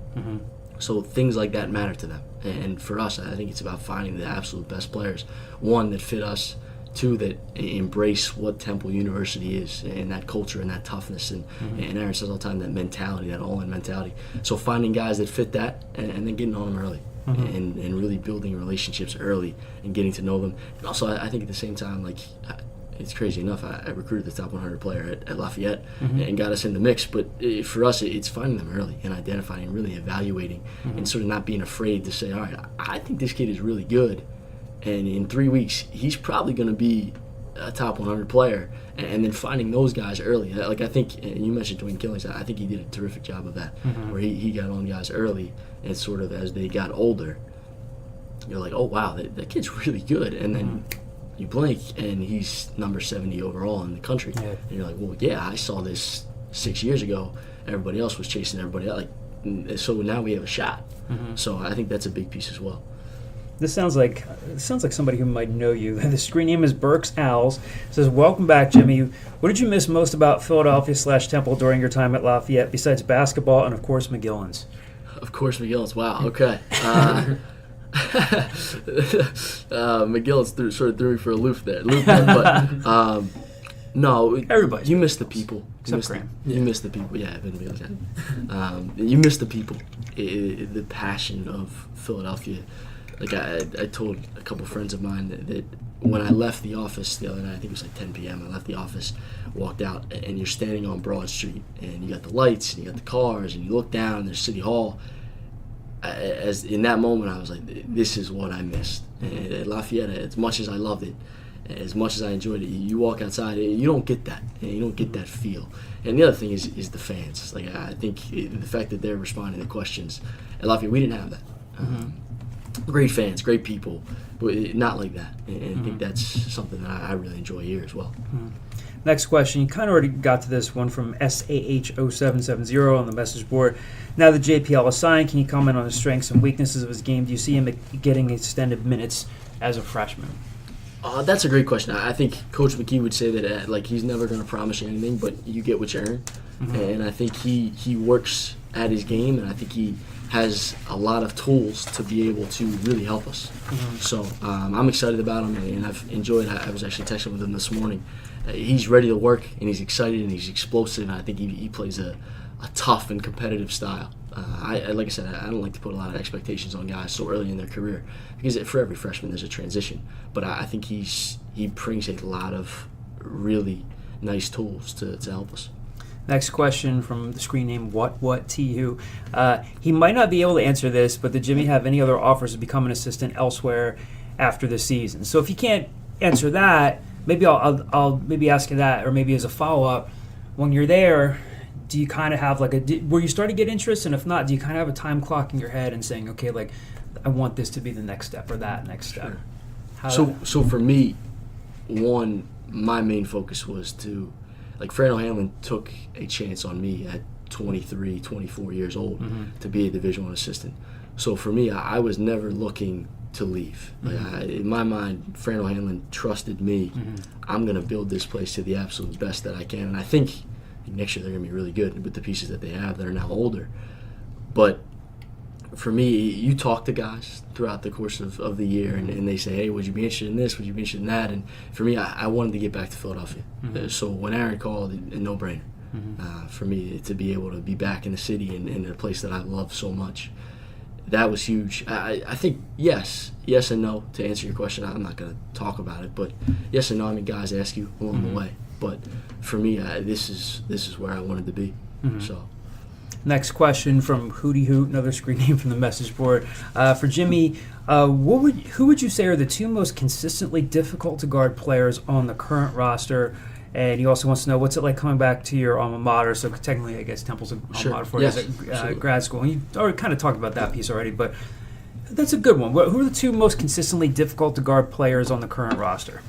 So things like that matter to them. And for us, I think it's about finding the absolute best players. One, that fit us. Two, that embrace what Temple University is and that culture and that toughness. And Aaron says all the time, that mentality, that all-in mentality. So finding guys that fit that and then getting on them early. And really building relationships early and getting to know them. And also, I think at the same time, like, it's crazy enough, I recruited the top 100 player at Lafayette and got us in the mix. But for us, it's finding them early and identifying and really evaluating and sort of not being afraid to say, all right, I think this kid is really good. And in 3 weeks, he's probably going to be a top 100 player. And then finding those guys early. Like I think, and you mentioned Dwayne Killings, I think he did a terrific job of that, where he got on guys early. And sort of as they got older, you're like, oh, wow, that kid's really good. And then you blink, and he's number 70 overall in the country. Yeah. And you're like, well, yeah, I saw this 6 years ago. Everybody else was chasing everybody else. Like, so now we have a shot. So I think that's a big piece as well. This sounds like somebody who might know you. The screen name is Burks Owls. It says, welcome back, Jimmy. What did you miss most about Philadelphia/Temple during your time at Lafayette, besides basketball and, of course, McGillen's? Of course, McGillen's. Wow. Okay. McGillen's sort of threw me for a loop there. But no, everybody. You miss the people. Except Graham. You miss the people. Yeah, you miss the people. The passion of Philadelphia. Like I told a couple friends of mine that when I left the office the other night, I think it was like 10 p.m. I left the office, walked out, and you're standing on Broad Street, and you got the lights, and you got the cars, and you look down, and there's City Hall. As in that moment, I was like, this is what I missed. And at Lafayette, as much as I loved it, as much as I enjoyed it, you walk outside, and you don't get that. And you don't get that feel. And the other thing is the fans. Like I think the fact that they're responding to questions at Lafayette, we didn't have that. Great fans, great people, but not like that. And I think that's something that I really enjoy here as well. Next question. You kind of already got to this one from SAH0770 on the message board. Now that JPL is signed, can you comment on the strengths and weaknesses of his game? Do you see him getting extended minutes as a freshman? That's a great question. I think Coach McKee would say that like he's never going to promise you anything, but you get what you earn. And I think he works at his game, and I think he has a lot of tools to be able to really help us. So I'm excited about him, and I've enjoyed. I was actually texting with him this morning. He's ready to work, and he's excited, and he's explosive, and I think he plays a tough and competitive style. Like I said, I don't like to put a lot of expectations on guys so early in their career, because for every freshman there's a transition. But I think he brings a lot of really nice tools to help us. Next question from the screen name T.U. He might not be able to answer this, but did Jimmy have any other offers to become an assistant elsewhere after the season? So if you can't answer that, maybe I'll maybe ask you that, or maybe as a follow-up, when you're there, do you kind of have like were you starting to get interest, and if not, do you kind of have a time clock in your head and saying, okay, like I want this to be the next step or that next step? Sure. So for me, my main focus was to, like, Fred O'Hanlon took a chance on me at 23, 24 years old to be a Division I assistant. So for me, I was never looking to leave. Like in my mind, Fred O'Hanlon trusted me. I'm going to build this place to the absolute best that I can. And I think next year they're going to be really good with the pieces that they have that are now older. But for me, you talk to guys throughout the course of the year, and they say, hey, would you be interested in this? Would you be interested in that? And for me, I wanted to get back to Philadelphia. So when Aaron called, a no-brainer for me to be able to be back in the city and in a place that I love so much. That was huge. I think yes and no to answer your question. I'm not going to talk about it, but yes and no. I mean, guys ask you along the way. But for me, this is where I wanted to be. So. Next question from Hootie Hoot, another screen name from the message board. For Jimmy, who would you say are the two most consistently difficult to guard players on the current roster? And he also wants to know, what's it like coming back to your alma mater? So technically, I guess Temple's an alma mater for you at grad school. And you already kind of talked about that piece already, but That's a good one. Who are the two most consistently difficult to guard players on the current roster?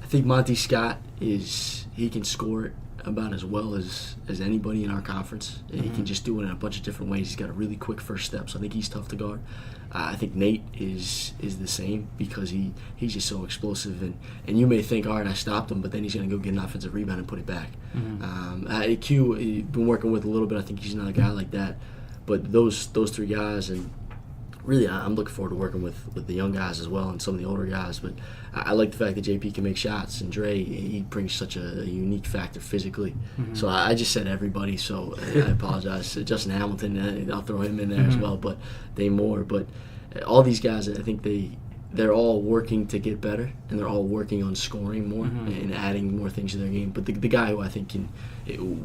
I think Monty Scott he can score it about as well as anybody in our conference. He can just do it in a bunch of different ways. He's got a really quick first step, so I think he's tough to guard. I think Nate is the same because he's just so explosive, and you may think, all right, I stopped him, but then he's going to go get an offensive rebound and put it back. Q, been working with a little bit. I think he's another guy like that. But those three guys, and really I'm looking forward to working with the young guys as well and some of the older guys. But I like the fact that JP can make shots, and Dre, he brings such a unique factor physically. So I just said everybody, so I apologize. Justin Hamilton, I'll throw him in there as well, but Dane Moore. But all these guys, I think they're all working to get better, and they're all working on scoring more and adding more things to their game. But the guy who I think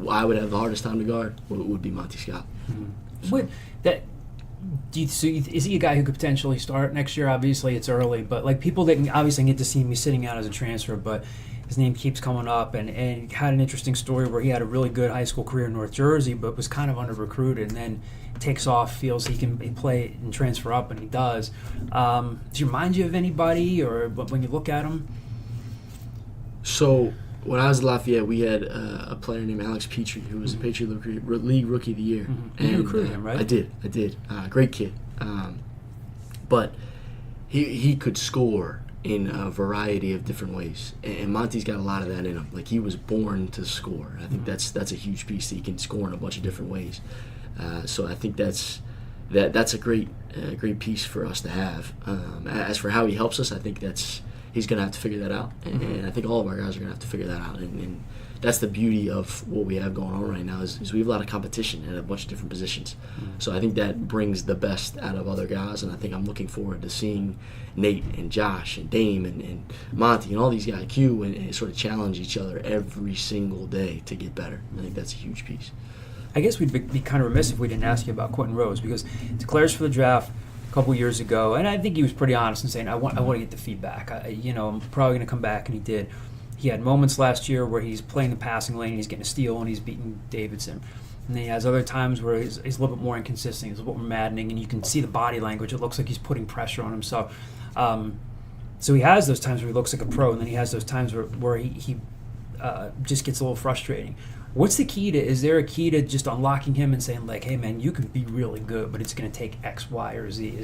I would have the hardest time to guard would be Monty Scott. Is he a guy who could potentially start next year? Obviously, it's early, but like people didn't obviously get to see him sitting out as a transfer, but his name keeps coming up, and he had an interesting story where he had a really good high school career in North Jersey, but was kind of under recruited, and then takes off, feels he can play and transfer up, and he does. Does he remind you of anybody, or when you look at him? So when I was at Lafayette, we had a player named Alex Petrie, who was a Patriot League Rookie of the Year. And you recruited him, right? I did. Great kid. But he could score in a variety of different ways. And Monty's got a lot of that in him. Like, he was born to score. I think that's a huge piece, that he can score in a bunch of different ways. So I think that's a great piece for us to have. As for how he helps us, I think he's going to have to figure that out. And I think all of our guys are going to have to figure that out. And that's the beauty of what we have going on right now is we have a lot of competition at a bunch of different positions. So I think that brings the best out of other guys, and I think I'm looking forward to seeing Nate and Josh and Dame and Monty and all these guys, Q, and sort of challenge each other every single day to get better. I think that's a huge piece. I guess we'd be kind of remiss if we didn't ask you about Quentin Rose, because he declares for the draft a couple years ago, and I think he was pretty honest in saying, I want to get the feedback. I'm probably going to come back, and he did. He had moments last year where he's playing the passing lane, he's getting a steal, and he's beating Davidson. And then he has other times where he's a little bit more inconsistent, he's a little bit more maddening, and you can see the body language. It looks like he's putting pressure on himself. So he has those times where he looks like a pro, and then he has those times where he just gets a little frustrating. What's the key to? Is there a key to just unlocking him and saying, like, hey man, you can be really good, but it's going to take X, Y, or Z?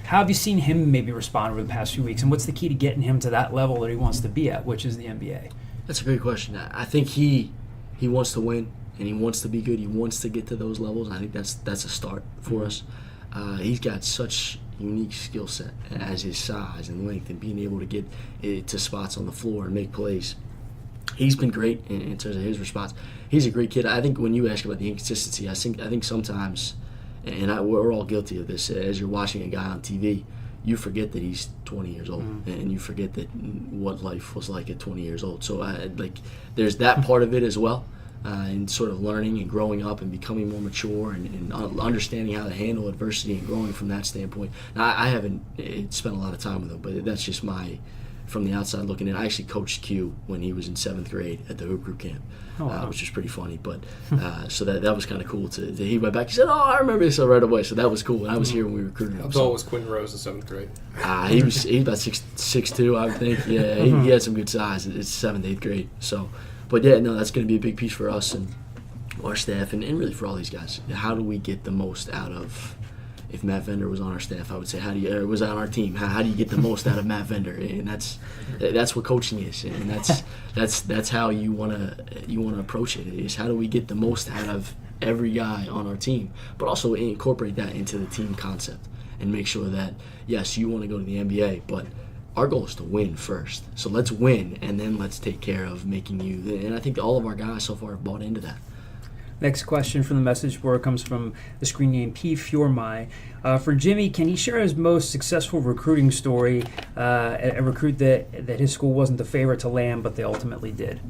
How have you seen him maybe respond over the past few weeks, and what's the key to getting him to that level that he wants to be at, which is the NBA? That's a great question. I think he wants to win, and he wants to be good. He wants to get to those levels. I think that's a start for us. He's got such unique skill set as his size and length, and being able to get it to spots on the floor and make plays. He's been great in terms of his response. He's a great kid. I think when you ask about the inconsistency, I think sometimes, and we're all guilty of this, as you're watching a guy on TV, you forget that he's 20 years old, and you forget that what life was like at 20 years old. So there's that part of it as well, and sort of learning and growing up and becoming more mature and understanding how to handle adversity and growing from that standpoint. Now, I haven't spent a lot of time with him, but that's just from the outside looking in. I actually coached Q when he was in 7th grade at the Hoop Group camp, which was pretty funny. But so that was kind of cool. He went back. He said, "Oh, I remember this right away." So that was cool. And I was here when we recruited him. How tall was Quentin Rose in 7th grade? He was about 6'2", I would think. Yeah, he had some good size. It's 7th, 8th grade. So, but yeah, no, that's going to be a big piece for us and our staff, and really for all these guys. How do we get the most out of? If Matt Vender was on our staff, I would say, was on our team, how do you get the most out of Matt Vender? And that's what coaching is, and that's how you wanna approach it. Is how do we get the most out of every guy on our team, but also incorporate that into the team concept and make sure that yes, you want to go to the NBA, but our goal is to win first. So let's win, and then let's take care of making you. And I think all of our guys so far have bought into that. Next question from the message board comes from the screen name P. Fjormai. For Jimmy, can he share his most successful recruiting story, a recruit that his school wasn't the favorite to land, but they ultimately did?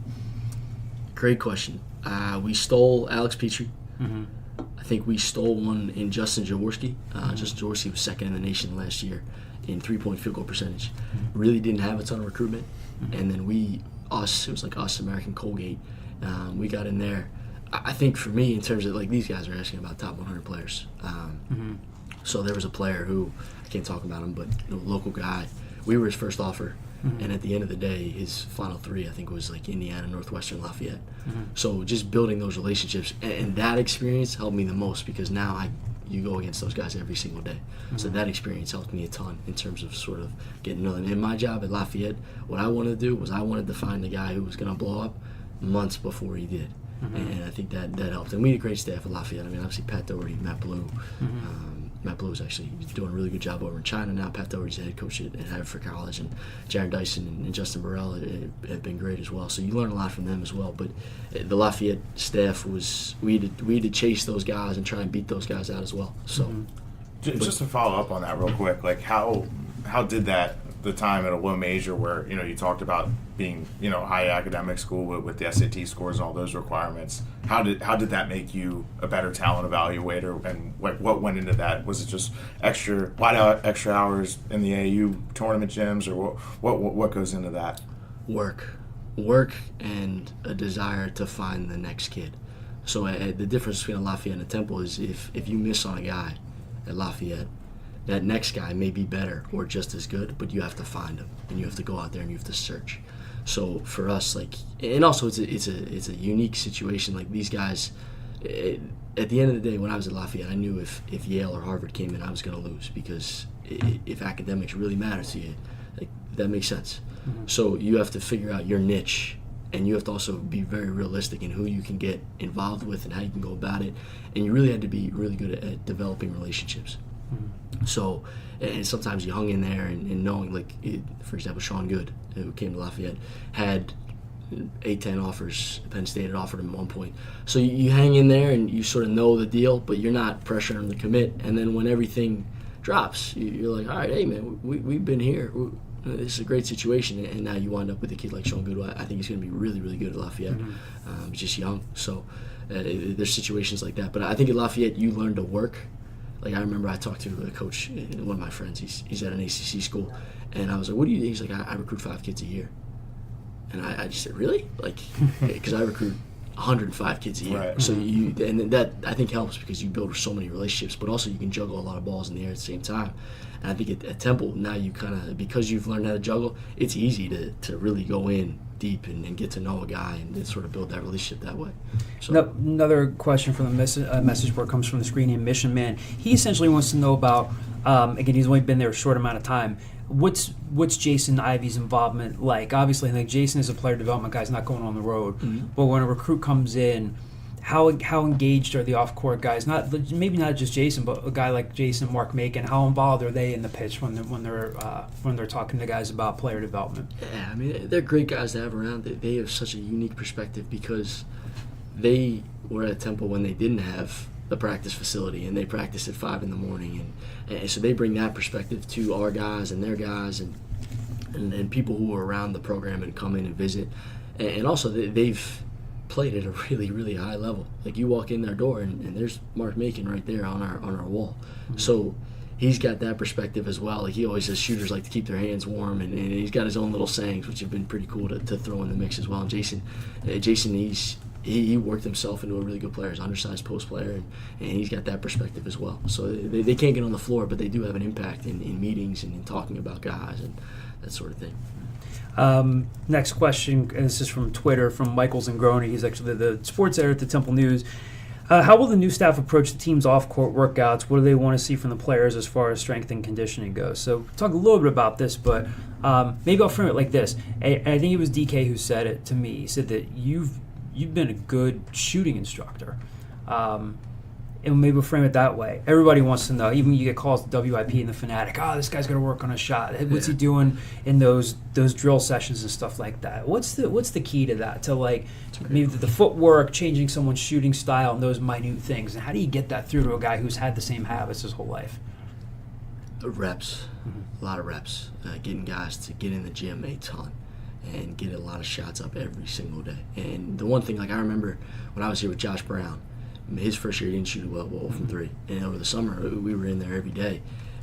Great question. We stole Alex Petrie. I think we stole one in Justin Jaworski. Justin Jaworski was second in the nation last year in three-point field goal percentage. Really didn't have a ton of recruitment. And then it was like us, American Colgate. We got in there. I think for me, in terms of, like, these guys are asking about top 100 players. So there was a player who, I can't talk about him, but a local guy, we were his first offer. And at the end of the day, his final 3, I think, was like Indiana, Northwestern, Lafayette. So just building those relationships, and that experience helped me the most, because now you go against those guys every single day. So that experience helped me a ton in terms of sort of getting to know them. In my job at Lafayette, what I wanted to do was I wanted to find the guy who was going to blow up months before he did. And I think that helped. And we had a great staff at Lafayette. I mean, obviously Pat Doherty, Matt Blue. Matt Blue is actually doing a really good job over in China now. Pat Doherty's the head coach at Haverford College, and Jaron Dyson and Justin Burrell have been great as well. So you learn a lot from them as well. But the Lafayette staff we had to chase those guys and try and beat those guys out as well. So just to follow up on that real quick, like how did the time at a low major where you talked about being high academic school with the SAT scores and all those requirements, how did that make you a better talent evaluator, and like what went into that? Was it just extra hours in the AAU tournament gyms, or what goes into that? Work and a desire to find the next kid. So the difference between Lafayette and a Temple is if you miss on a guy at Lafayette, that next guy may be better or just as good, but you have to find him, and you have to go out there and you have to search. So for us, and also it's a unique situation. Like these guys, at the end of the day, when I was at Lafayette, I knew if Yale or Harvard came in, I was going to lose, because if academics really matter to you, that makes sense. So you have to figure out your niche, and you have to also be very realistic in who you can get involved with and how you can go about it. And you really had to be really good at developing relationships. So, and sometimes you hung in there and knowing, for example, Sean Good, who came to Lafayette, had 8-10 offers. Penn State had offered him at one point. So you hang in there and you sort of know the deal, but you're not pressuring him to commit. And then when everything drops, you're like, all right, hey, man, we've been here. This is a great situation. And now you wind up with a kid like Sean Good, who I think he's going to be really, really good at Lafayette. He's just young. So there's situations like that. But I think at Lafayette, you learn to work. Like, I remember I talked to a coach, one of my friends, he's at an ACC school, and I was like, what do you do? He's like, I recruit 5 kids a year. And I just said, really? Because I recruit 105 kids a year. Right. So and that I think helps, because you build so many relationships, but also you can juggle a lot of balls in the air at the same time. And I think at Temple, now you kind of, because you've learned how to juggle, it's easy to really go in deep and get to know a guy and sort of build that relationship that way. So Another question from the message board comes from the screen named Mission Man. He essentially wants to know about, again, he's only been there a short amount of time, what's Jason Ivey's involvement like? Obviously, I think Jason is a player development guy, he's not going on the road, but when a recruit comes in, how engaged are the off-court guys? Maybe not just Jason, but a guy like Jason, Mark Macon. How involved are they in the pitch when they're talking to guys about player development? Yeah, I mean, they're great guys to have around. They have such a unique perspective, because they were at Temple when they didn't have the practice facility, and they practiced at 5 in the morning, and so they bring that perspective to our guys and their guys and people who are around the program and come in and visit, and also they've played at a really, really high level. Like, you walk in their door and there's Mark Macon right there on our wall. So he's got that perspective as well. Like, he always says shooters like to keep their hands warm, and he's got his own little sayings, which have been pretty cool to throw in the mix as well. And Jason, he worked himself into a really good player. He's an undersized post player, and he's got that perspective as well. So they can't get on the floor, but they do have an impact in meetings and in talking about guys and that sort of thing. Next question, and this is from Twitter, from Michaels and Groney. He's actually the sports editor at the Temple News. How will the new staff approach the team's off-court workouts? What do they want to see from the players as far as strength and conditioning goes? So talk a little bit about this, but maybe I'll frame it like this. I think it was DK who said it to me. He said that you've been a good shooting instructor. And maybe we'll frame it that way. Everybody wants to know. Even you get calls to WIP and the Fanatic. Oh, this guy's got to work on a shot. What's he doing in those drill sessions and stuff like that? What's the key to that? To maybe the footwork, changing someone's shooting style, and those minute things. And how do you get that through to a guy who's had the same habits his whole life? Reps, a lot of reps. Getting guys to get in the gym a ton and get a lot of shots up every single day. And the one thing, I remember when I was here with Josh Brown. His first year, he didn't shoot well from 3. And over the summer, we were in there every day.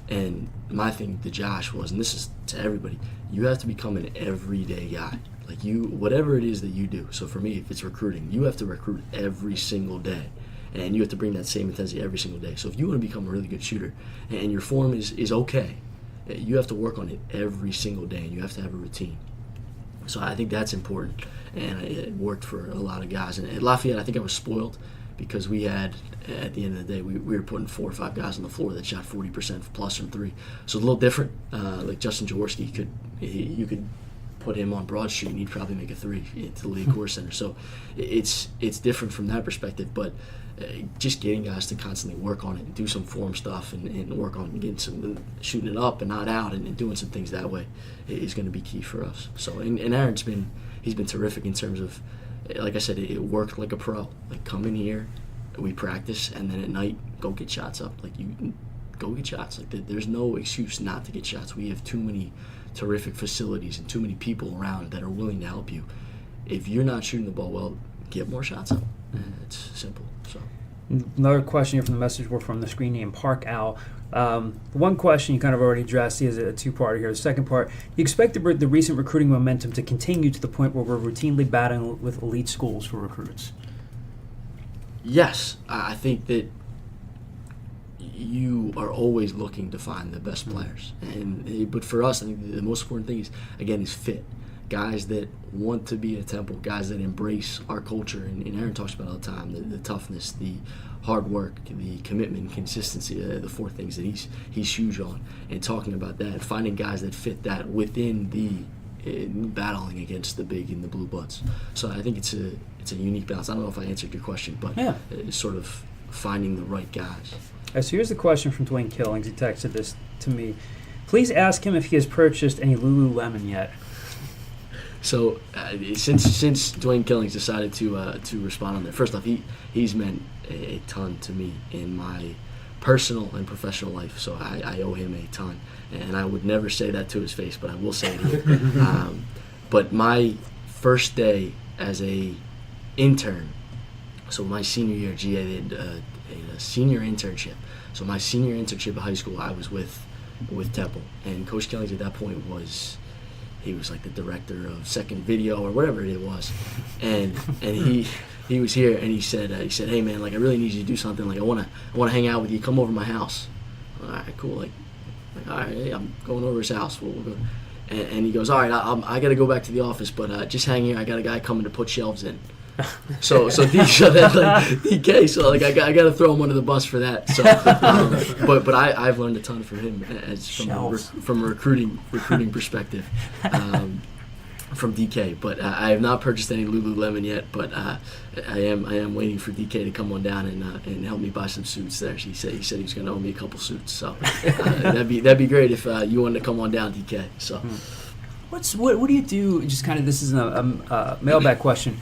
And my thing to Josh was, and this is to everybody, you have to become an everyday guy. Whatever it is that you do. So for me, if it's recruiting, you have to recruit every single day. and you have to bring that same intensity every single day. So if you want to become a really good shooter and your form is okay, you have to work on it every single day, and you have to have a routine. So I think that's important, and it worked for a lot of guys. And at Lafayette, I think I was spoiled because we had, at the end of the day, we were putting 4 or 5 guys on the floor that shot 40% plus from 3. So it's a little different. Like Justin Jaworski, you could put him on Broad Street and he'd probably make a 3 into the League Core Center. So it's different from that perspective, but just getting guys to constantly work on it and do some form stuff and work on getting some shooting it up and not out and doing some things that way is going to be key for us. So and Aaron's been terrific in terms of, like I said, it worked like a pro. Like, come in here, we practice, and then at night go get shots up. Like, you go get shots. Like, there's no excuse not to get shots. We have too many terrific facilities and too many people around that are willing to help you. If you're not shooting the ball well, get more shots up. It's simple. So another question here from the message board from the screen named Park Owl. One question you kind of already addressed. He has a two-parter here. The second part, you expect the recent recruiting momentum to continue to the point where we're routinely battling with elite schools for recruits? Yes, I think that you are always looking to find the best players, but for us, I think the most important thing is fit. Guys that want to be at Temple, guys that embrace our culture, and Aaron talks about it all the time, the toughness, the hard work, the commitment, consistency, the 4 things that he's huge on, and talking about that, finding guys that fit that within the battling against the big and the blue bloods. So I think it's a unique balance. I don't know if I answered your question, but it's sort of finding the right guys. So here's the question from Dwayne Killings. He texted this to me. Please ask him if he has purchased any Lululemon yet. So since Dwayne Killings decided to respond on that, first off, he's meant a ton to me in my personal and professional life. So I owe him a ton, and I would never say that to his face, but I will say it here. But my first day as a intern, so my senior year at GA, they had a senior internship. So my senior internship at high school, I was with Temple, and Coach Killings at that point was like the director of second video or whatever it was, and he was here, and he said, hey man, like, I really need you to do something. Like, I want to hang out with you. Come over to my house. All right, cool. Like all right, hey, I'm going over his house. We'll go. And he goes, all right, I got to go back to the office, but just hang here. I got a guy coming to put shelves in. So DK, so like I got to throw him under the bus for that. So, but I've learned a ton from him from a recruiting perspective, from DK. But I have not purchased any Lululemon yet. But I am waiting for DK to come on down and help me buy some suits there. He said he was going to owe me a couple suits. So that'd be great if you wanted to come on down, DK. So what do you do? Just kind of, this is a mailbag question.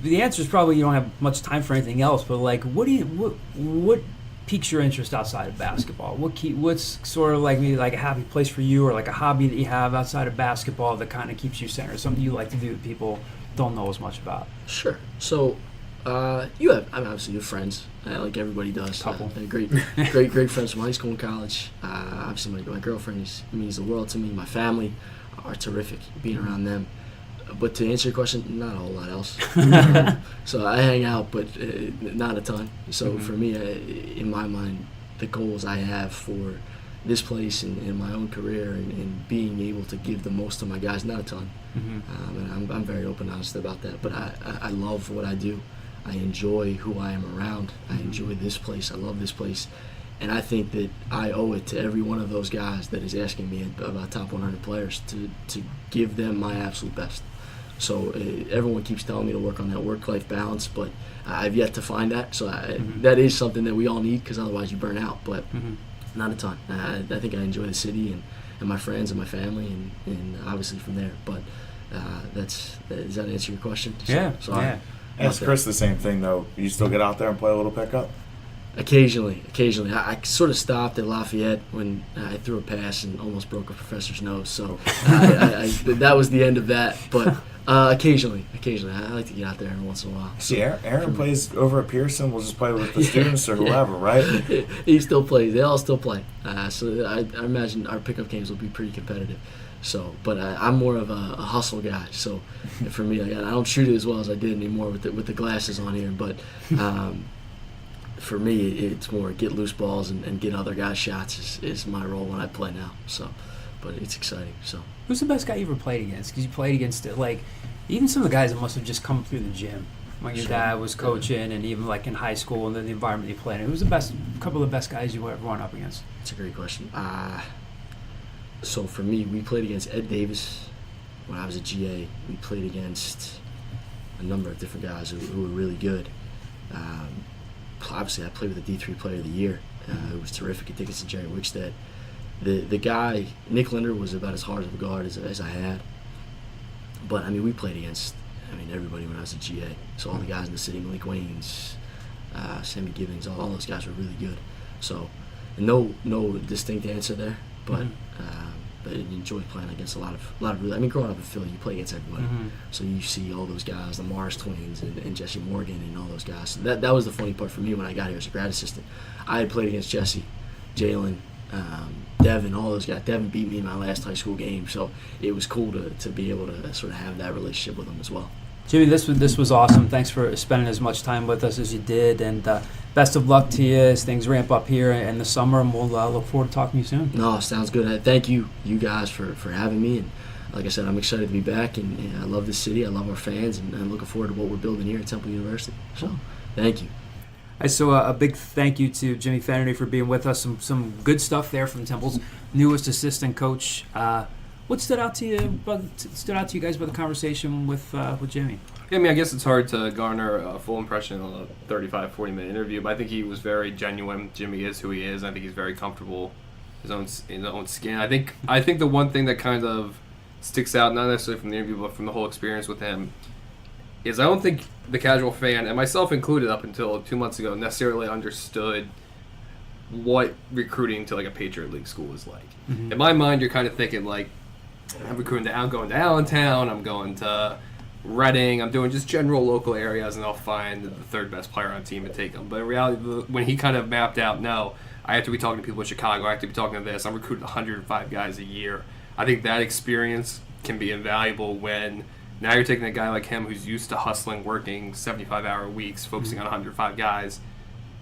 The answer is probably you don't have much time for anything else, but like, what piques your interest outside of basketball? What's sort of like maybe like a happy place for you, or like a hobby that you have outside of basketball that kind of keeps you centered? Something you like to do that people don't know as much about? Sure. So obviously you have friends, like everybody does. Couple. Great friends from high school and college. Obviously my girlfriend means the world to me. My family are terrific. Being around them. But to answer your question, not a whole lot else. So I hang out, but not a ton. So for me, in my mind, the goals I have for this place and my own career and being able to give the most to my guys, not a ton. And I'm very open and honest about that. But I love what I do. I enjoy who I am around. I enjoy this place. I love this place. And I think that I owe it to every one of those guys that is asking me about top 100 players to give them my absolute best. So everyone keeps telling me to work on that work-life balance, but I've yet to find that. So that is something that we all need, because otherwise you burn out, but not a ton. I think I enjoy the city and my friends and my family and obviously from there. But does that answer your question? Yeah. Sorry. Yeah. Ask Chris the same thing, though. You still get out there and play a little pickup? Occasionally. I sort of stopped at Lafayette when I threw a pass and almost broke a professor's nose. So that was the end of that. But occasionally, I like to get out there every once in a while. See, Aaron plays over at Pearson. We'll just play with the students or whoever, right? He still plays. They all still play. So I imagine our pickup games will be pretty competitive. So, but I'm more of a hustle guy. So for me, I don't shoot it as well as I did anymore with the glasses on here. But for me, it's more get loose balls and get other guys shots is my role when I play now. So, but it's exciting. So, Who's the best guy you ever played against? Because you played against even some of the guys that must have just come through the gym when your dad was coaching, and even like in high school and then the environment you played in. Who's the couple of the best guys you ever run up against? That's a great question. So for me, we played against Ed Davis when I was at GA. We played against a number of different guys who were really good. Obviously, I played with the D3 Player of the Year. It was terrific. It took us to Jerry Wickstead. The guy, Nick Linder, was about as hard of a guard as I had. But, I mean, we played against, everybody when I was at GA. So all the guys in the city, Malik Waynes, Sammy Gibbons, all those guys were really good. So no distinct answer there, but I enjoyed playing against a lot of really. Growing up in Philly, you play against everybody. So you see all those guys, the Morris twins and Jesse Morgan and all those guys. So that was the funny part for me when I got here as a grad assistant. I had played against Jesse, Jalen, Devin, all those guys. Devin beat me in my last high school game, so it was cool to be able to sort of have that relationship with them as well. Jimmy, this was awesome. Thanks for spending as much time with us as you did, and best of luck to you as things ramp up here in the summer, and we'll look forward to talking to you soon. No, sounds good. Thank you guys for having me, and like I said, I'm excited to be back, and I love this city, I love our fans, and I'm looking forward to what we're building here at Temple University. So, thank you. So a big thank you to Jimmy Fenerty for being with us. Some good stuff there from Temple's newest assistant coach. What stood out to you guys about the conversation with Jimmy? Yeah, I guess it's hard to garner a full impression on a 35, 40-minute interview, but I think he was very genuine. Jimmy is who he is. I think he's very comfortable in his own skin. I think the one thing that kind of sticks out, not necessarily from the interview, but from the whole experience with him, is I don't think the casual fan, and myself included up until 2 months ago, necessarily understood what recruiting to like a Patriot League school is like. In my mind, you're kind of thinking like, I'm going to Allentown, I'm going to Reading, I'm doing just general local areas, and I'll find the third best player on the team and take them. But in reality, when he kind of mapped out, no, I have to be talking to people in Chicago, I have to be talking to this, I'm recruiting 105 guys a year. I think that experience can be invaluable when now you're taking a guy like him who's used to hustling, working 75-hour weeks, focusing on 105 guys.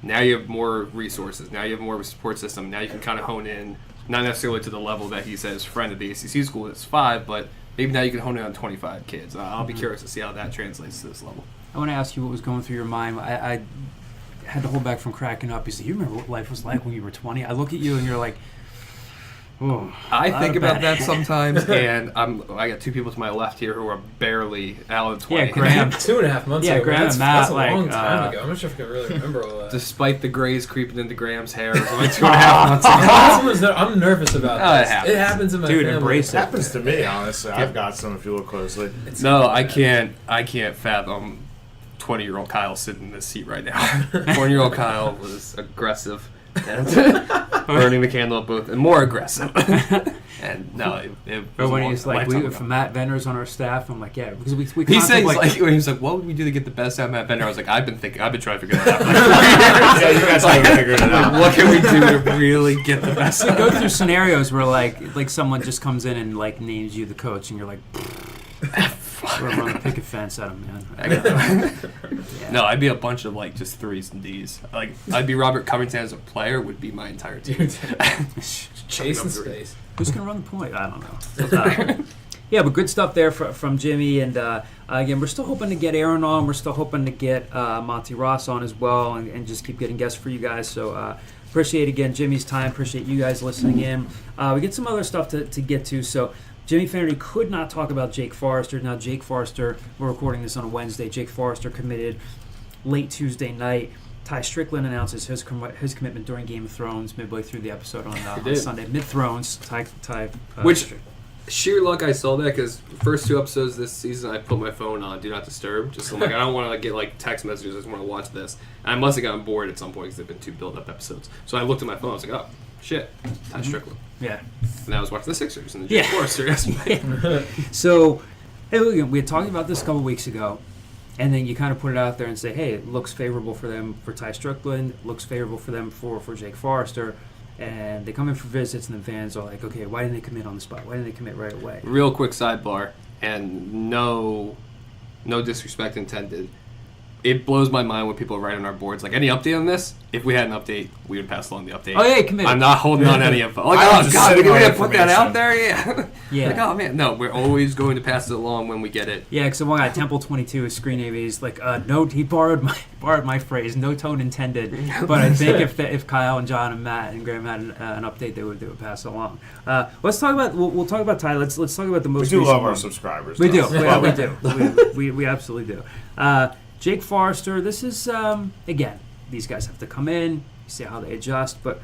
Now you have more resources. Now you have more of a support system. Now you can kind of hone in, not necessarily to the level that he says friend at the ACC school is 5, but maybe now you can hone in on 25 kids. I'll be curious to see how that translates to this level. I want to ask you what was going through your mind. I had to hold back from cracking up. You said, you remember what life was like when you were 20? I look at you and you're like, oh. I think about that sometimes, and I got two people to my left here who are barely out of 20. Yeah, Graham. 2.5 months Yeah, ago. Graham That's and Matt, a like, long time ago. I'm not sure if I can really remember all that. Despite the grays creeping into Graham's hair, it was only 2.5 months ago. I'm nervous about this. It happens in my family. Embrace It happens to me, honestly. I've got some if you look closely. No, I can't fathom 20-year-old Kyle sitting in this seat right now. 20-year-old Kyle was aggressive and burning the candle at both, and more aggressive. And no, it But was when a he's long like, lifetime ago. from Matt Venner's on our staff, I'm like, yeah, because we He says contemplate- like when he was like, what would we do to get the best out of Matt Bender? I was like, I've been trying to figure that out. Yeah, you guys haven't figured it out. What can we do to really get the best? go through scenarios where like someone just comes in and like names you the coach, and you're like, we're running a picket fence at him, man. No, I'd be a bunch of like just 3s and Ds. Like I'd be Robert Covington as a player would be my entire team. Chasing space. Who's gonna run the point? I don't know. Yeah, but good stuff there from Jimmy, and again, we're still hoping to get Aaron on. We're still hoping to get Monty Ross on as well, and just keep getting guests for you guys. So appreciate again Jimmy's time. Appreciate you guys listening in. We get some other stuff to get to. So Jimmy Fenerty could not talk about Jake Forrester. Now Jake Forrester, we're recording this on a Wednesday. Jake Forrester committed late Tuesday night. Ty Strickland announces his commitment during Game of Thrones midway through the episode on Sunday. Mid-Thrones, Ty Which sheer luck I saw that because first 2 episodes this season I put my phone on Do Not Disturb. Just so I'm like, I don't want to get like text messages. I just want to watch this. And I must have gotten bored at some point because they've been 2 build-up episodes. So I looked at my phone. I was like, oh, shit, Ty Strickland. Yeah. And I was watching the Sixers and the Jake Forrester yesterday. So, hey, look, we had talked about this a couple weeks ago, and then you kind of put it out there and say, hey, it looks favorable for them for Ty Strickland, it looks favorable for them for Jake Forrester, and they come in for visits, and the fans are like, okay, why didn't they commit on the spot? Why didn't they commit right away? Real quick sidebar, and no disrespect intended. it blows my mind when people write on our boards, like, any update on this? If we had an update, we would pass along the update. Oh, yeah, committed. I'm not holding on any info. Like, I'm oh, just God, we're sitting going on to put that out information. there? Yeah. Yeah. Like, oh, man. No, we're always going to pass it along when we get it. Yeah, because one guy, Temple 22, is screen name. He's like, no, he borrowed my phrase, no tone intended. But I think if Kyle and John and Matt and Graham had an update, they would pass it along. Let's talk about we'll talk about Ty. Let's talk about the most. We do recent love our one. subscribers. We do. though. We do. We absolutely do. Jake Forrester. This is again. These guys have to come in, see how they adjust. But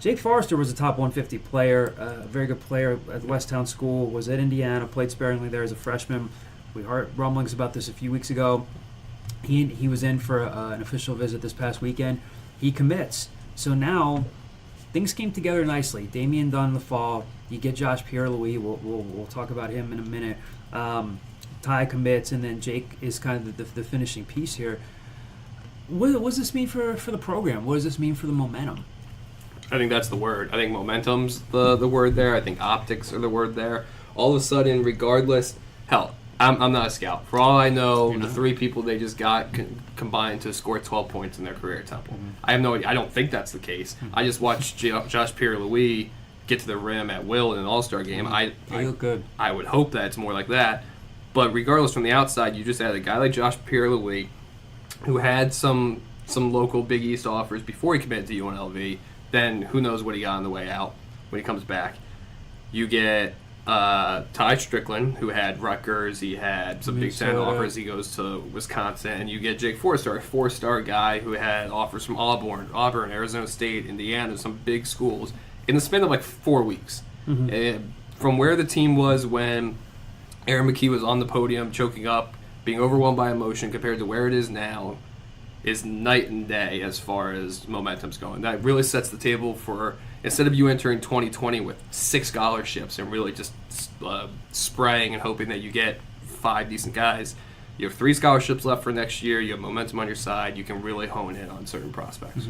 Jake Forrester was a top 150 player, a very good player at Westtown School. Was at Indiana, played sparingly there as a freshman. We heard rumblings about this a few weeks ago. He was in for an official visit this past weekend. He commits. So now things came together nicely. Damian Dunn in the fall. You get Josh Pierre-Louis. We'll talk about him in a minute. Ty commits, and then Jake is kind of the finishing piece here. What does this mean for the program? What does this mean for the momentum? I think that's the word. I think momentum's the word there. I think optics are the word there. All of a sudden, regardless, hell, I'm not a scout. For all I know, the 3 people they just got combined to score 12 points in their career at Temple. I have no idea. I don't think that's the case. I just watched Josh Pierre-Louis get to the rim at will in an All-Star game. They look good. I would hope that it's more like that. But regardless, from the outside, you just had a guy like Josh Pierre-Louis who had some local Big East offers before he committed to UNLV. Then who knows what he got on the way out when he comes back. You get Ty Strickland, who had Rutgers. He had some Big Ten offers. He goes to Wisconsin. And you get Jake Forrester, a 4-star guy who had offers from Auburn, Arizona State, Indiana, some big schools in the span of like 4 weeks. And from where the team was when Aaron McKee was on the podium choking up, being overwhelmed by emotion, compared to where it is now, is night and day as far as momentum's going. That really sets the table for, instead of you entering 2020 with 6 scholarships and really just spraying and hoping that you get 5 decent guys, you have 3 scholarships left for next year. You have momentum on your side. You can really hone in on certain prospects.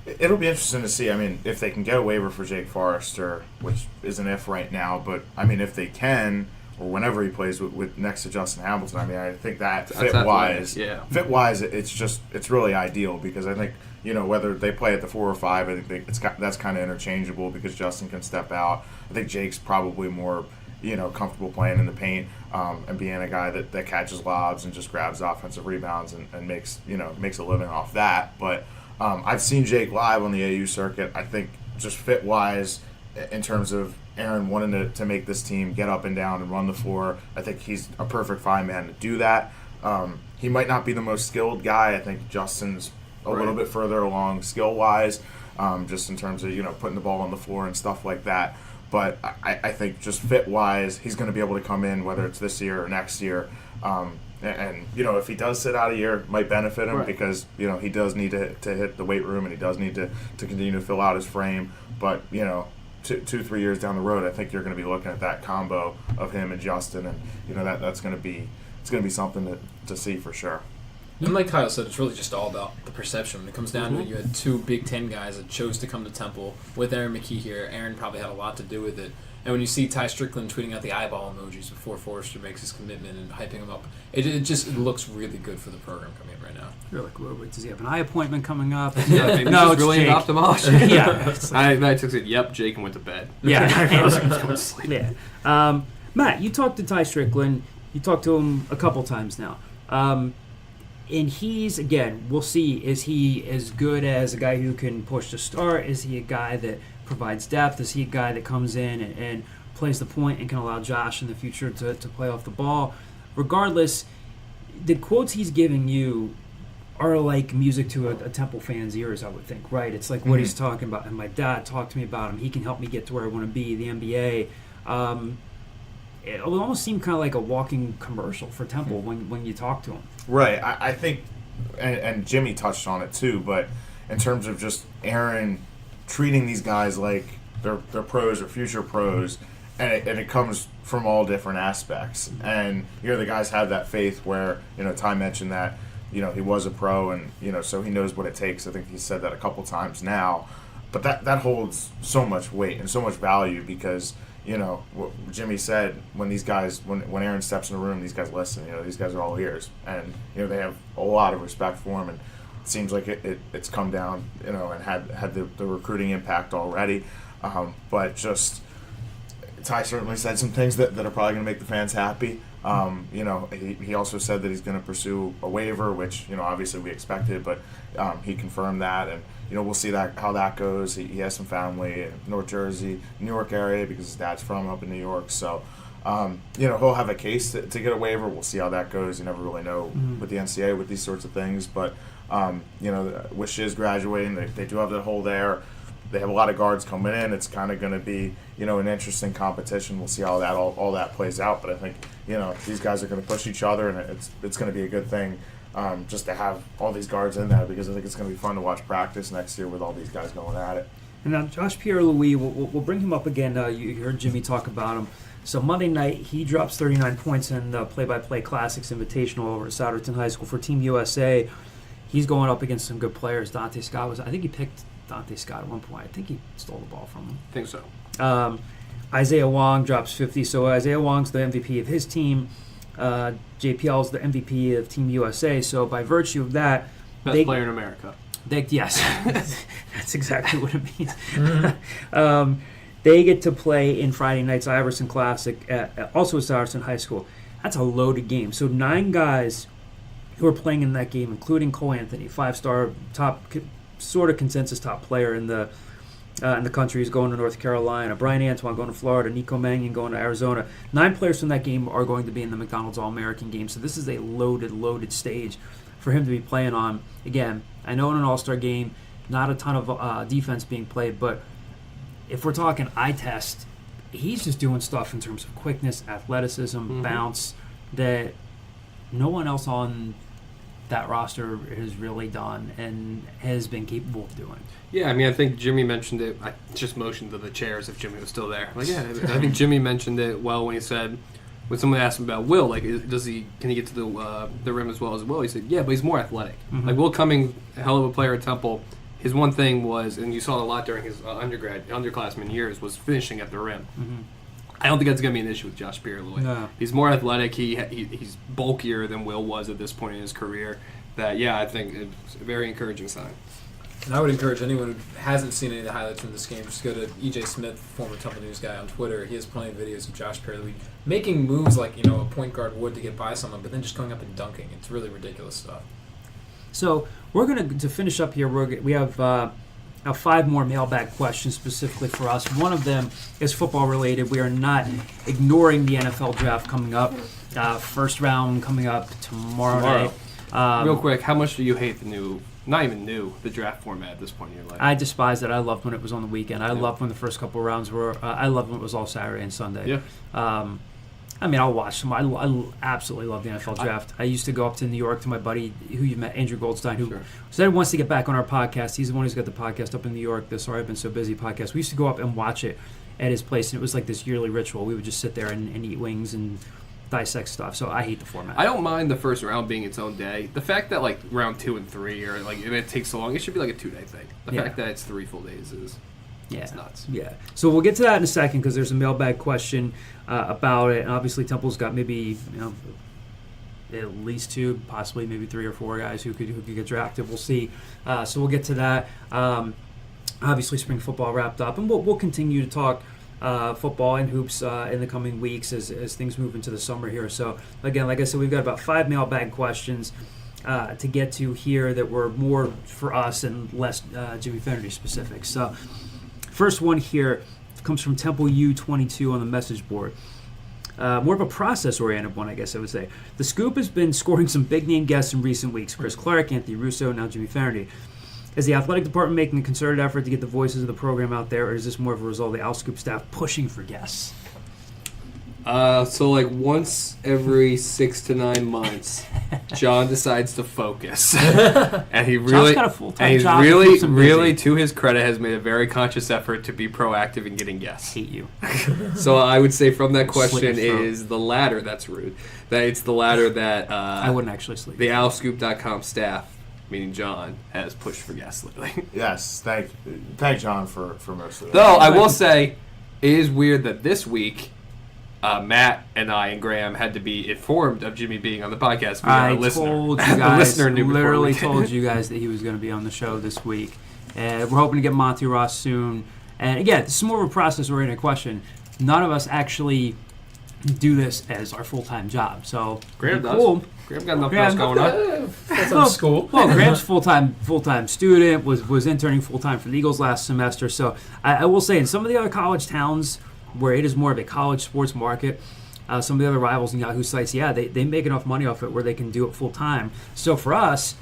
It'll be interesting to see. I mean, if they can get a waiver for Jake Forrester, which is an if right now, but I mean, if they can, or whenever he plays with next to Justin Hamilton, I mean, I think that fit-wise, it's really ideal, because I think, whether they play at the 4 or 5, I think that's kind of interchangeable, because Justin can step out. I think Jake's probably more, comfortable playing in the paint and being a guy that catches lobs and just grabs offensive rebounds and makes a living off that. But I've seen Jake live on the AU circuit. I think just fit-wise, in terms of Aaron wanting to make this team get up and down and run the floor, I think he's a perfect 5-man to do that. He might not be the most skilled guy. I think Justin's a little bit further along skill-wise, just in terms of putting the ball on the floor and stuff like that. But I think just fit-wise, he's going to be able to come in, whether it's this year or next year. And if he does sit out a year, it might benefit him, because he does need to hit the weight room, and he does need to continue to fill out his frame. But 2-3 years down the road, I think you're going to be looking at that combo of him and Justin, and that's going to be something to see for sure. And like Kyle said, it's really just all about the perception. When it comes down to it, you had 2 Big Ten guys that chose to come to Temple with Aaron McKee here. Aaron probably had a lot to do with it. And when you see Ty Strickland tweeting out the eyeball emojis before Forrester makes his commitment and hyping him up, it looks really good for the program coming in right now. You're like, wait, does he have an eye appointment coming up? Yeah, maybe no, it's really Jake. an ophthalmologist. Yeah. It's like, I took it, yep, Jake, and went to bed. Yeah. I was going to sleep. Yeah. Matt, you talked to Ty Strickland. You talked to him a couple times now. And he's, again, we'll see, is he as good as a guy who can push to start? Is he a guy that provides depth? Is he a guy that comes in and plays the point and can allow Josh in the future to play off the ball? Regardless, the quotes he's giving you are like music to a Temple fan's ears, I would think, right? It's like what he's talking about. And my dad talked to me about him. He can help me get to where I want to be, the NBA. It would almost seem kind of like a walking commercial for Temple when you talk to him. Right. I think, and Jimmy touched on it too, but in terms of just Aaron treating these guys like they're pros or future pros, and it comes from all different aspects. And the guys have that faith where, Ty mentioned that, he was a pro, and, so he knows what it takes. I think he said that a couple times now. But that holds so much weight and so much value, because, you know, what Jimmy said, when Aaron steps in the room, these guys listen. You know, these guys are all ears, and you know they have a lot of respect for him. And it seems like it's come down, you know, and had the recruiting impact already. But just Ty certainly said some things that are probably going to make the fans happy. You know, he also said that he's going to pursue a waiver, which, you know, obviously we expected, but he confirmed that, and you know, we'll see how that goes. He has some family in North Jersey, New York area, because his dad's from up in New York. So, you know, he'll have a case to get a waiver. We'll see how that goes. You never really know with the NCAA with these sorts of things. But, you know, with Shiz graduating, they do have that hole there. They have a lot of guards coming in. It's kind of going to be, you know, an interesting competition. We'll see how that all that plays out. But I think, you know, these guys are going to push each other, and it's going to be a good thing. Just to have all these guards in there, because I think it's going to be fun to watch practice next year with all these guys going at it. And now Josh Pierre-Louis, we'll bring him up again. You heard Jimmy talk about him. So Monday night, he drops 39 points in the Play-by-Play Classics Invitational over at Souderton High School for Team USA. He's going up against some good players. Dante Scott I think he picked Dante Scott at one point. I think he stole the ball from him. I think so. Isaiah Wong drops 50. So Isaiah Wong's the MVP of his team. JPL's the MVP of Team USA. So by virtue of that, best player in America. Yes, that's exactly what it means. They get to play in Friday night's Iverson Classic, also at Souderton High School. That's a loaded game. So 9 guys who are playing in that game, including Cole Anthony, 5-star top, sort of consensus top player in the country. He's going to North Carolina. Brian Antoine going to Florida. Nico Mannion going to Arizona. 9 players from that game are going to be in the McDonald's All-American game. So this is a loaded stage for him to be playing on. Again, I know in an All-Star game, not a ton of defense being played, but if we're talking eye test, he's just doing stuff in terms of quickness, athleticism, bounce, that no one else on that roster has really done and has been capable of doing. Yeah, I mean, I think Jimmy mentioned it. I just motioned to the chairs if Jimmy was still there. Like, yeah, I think Jimmy mentioned it well when he said, when someone asked him about Will, like, can he get to the rim as well as Will? He said, yeah, but he's more athletic. Like, Will Cumming, a hell of a player at Temple. His one thing was, and you saw it a lot during his underclassmen years, was finishing at the rim. I don't think that's going to be an issue with Josh Pierre-Louis. No. He's more athletic. He's bulkier than Will was at this point in his career. That, yeah, I think it's a very encouraging sign. And I would encourage anyone who hasn't seen any of the highlights from this game, just go to EJ Smith, former Temple News guy, on Twitter. He has plenty of videos of Josh Pierre-Louis making moves like, you know, a point guard would to get by someone, but then just going up and dunking. It's really ridiculous stuff. So we're going to finish up here. We have 5 more mailbag questions specifically for us. One of them is football related. We are not ignoring the NFL draft coming up. First round coming up tomorrow night. Real quick, how much do you hate the draft format at this point in your life? I despise it. I loved when it was on the weekend. I loved when the first couple of rounds were. I loved when it was all Saturday and Sunday. Yeah. I mean, I'll watch them. I absolutely love the NFL draft. I used to go up to New York to my buddy who you met, Andrew Goldstein, who said he wants to get back on our podcast. He's the one who's got the podcast up in New York, the Sorry I've Been So Busy podcast. We used to go up and watch it at his place, and it was like this yearly ritual. We would just sit there and eat wings and dissect stuff. So I hate the format. I don't mind the first round being its own day. The fact that like round 2 and 3 or like if it takes so long, it should be like a 2-day thing. The fact that it's 3 full days is it's nuts. Yeah. So we'll get to that in a second because there's a mailbag question about it. And obviously Temple's got maybe at least 2, possibly maybe 3 or 4 guys who could get drafted. We'll see. So we'll get to that. Obviously spring football wrapped up, and we'll continue to talk football and hoops in the coming weeks as things move into the summer here. So again, like I said, we've got about 5 mailbag questions to get to here that were more for us and less Jimmy Fenerty specific. So first one here comes from Temple U22 on the message board. More of a process-oriented one, I guess I would say. The Scoop has been scoring some big-name guests in recent weeks. Chris Clark, Anthony Russo, now Jimmy Fenerty. Is the athletic department making a concerted effort to get the voices of the program out there, or is this more of a result of the Al Scoop staff pushing for guests? So like once every 6 to 9 months, John decides to focus, and he really, got a full-time and he's job. really, to his credit, has made a very conscious effort to be proactive in getting guests. Hate you. So I would say from that question is the latter. That's rude. That it's the latter that I wouldn't actually sleep. The AlScoop.com staff, meaning John, has pushed for guests lately. Yes, thank John for most of that. Though I will say, It is weird that this week, Matt and I and Graham had to be informed of Jimmy being on the podcast via a listener. Told you guys, knew literally before we told you guys that he was going to be on the show this week. We're hoping to get Monty Ross soon. And again, this is more of a process-oriented question. None of us actually do this as our full-time job. So Graham does. cool. Graham got nothing else going on. That's on school. Well, Graham's full-time student, was interning full-time for the Eagles last semester. So I will say in some of the other college towns where it is more of a college sports market, some of the other rivals and Yahoo sites, they make enough money off it where they can do it full-time. So for us,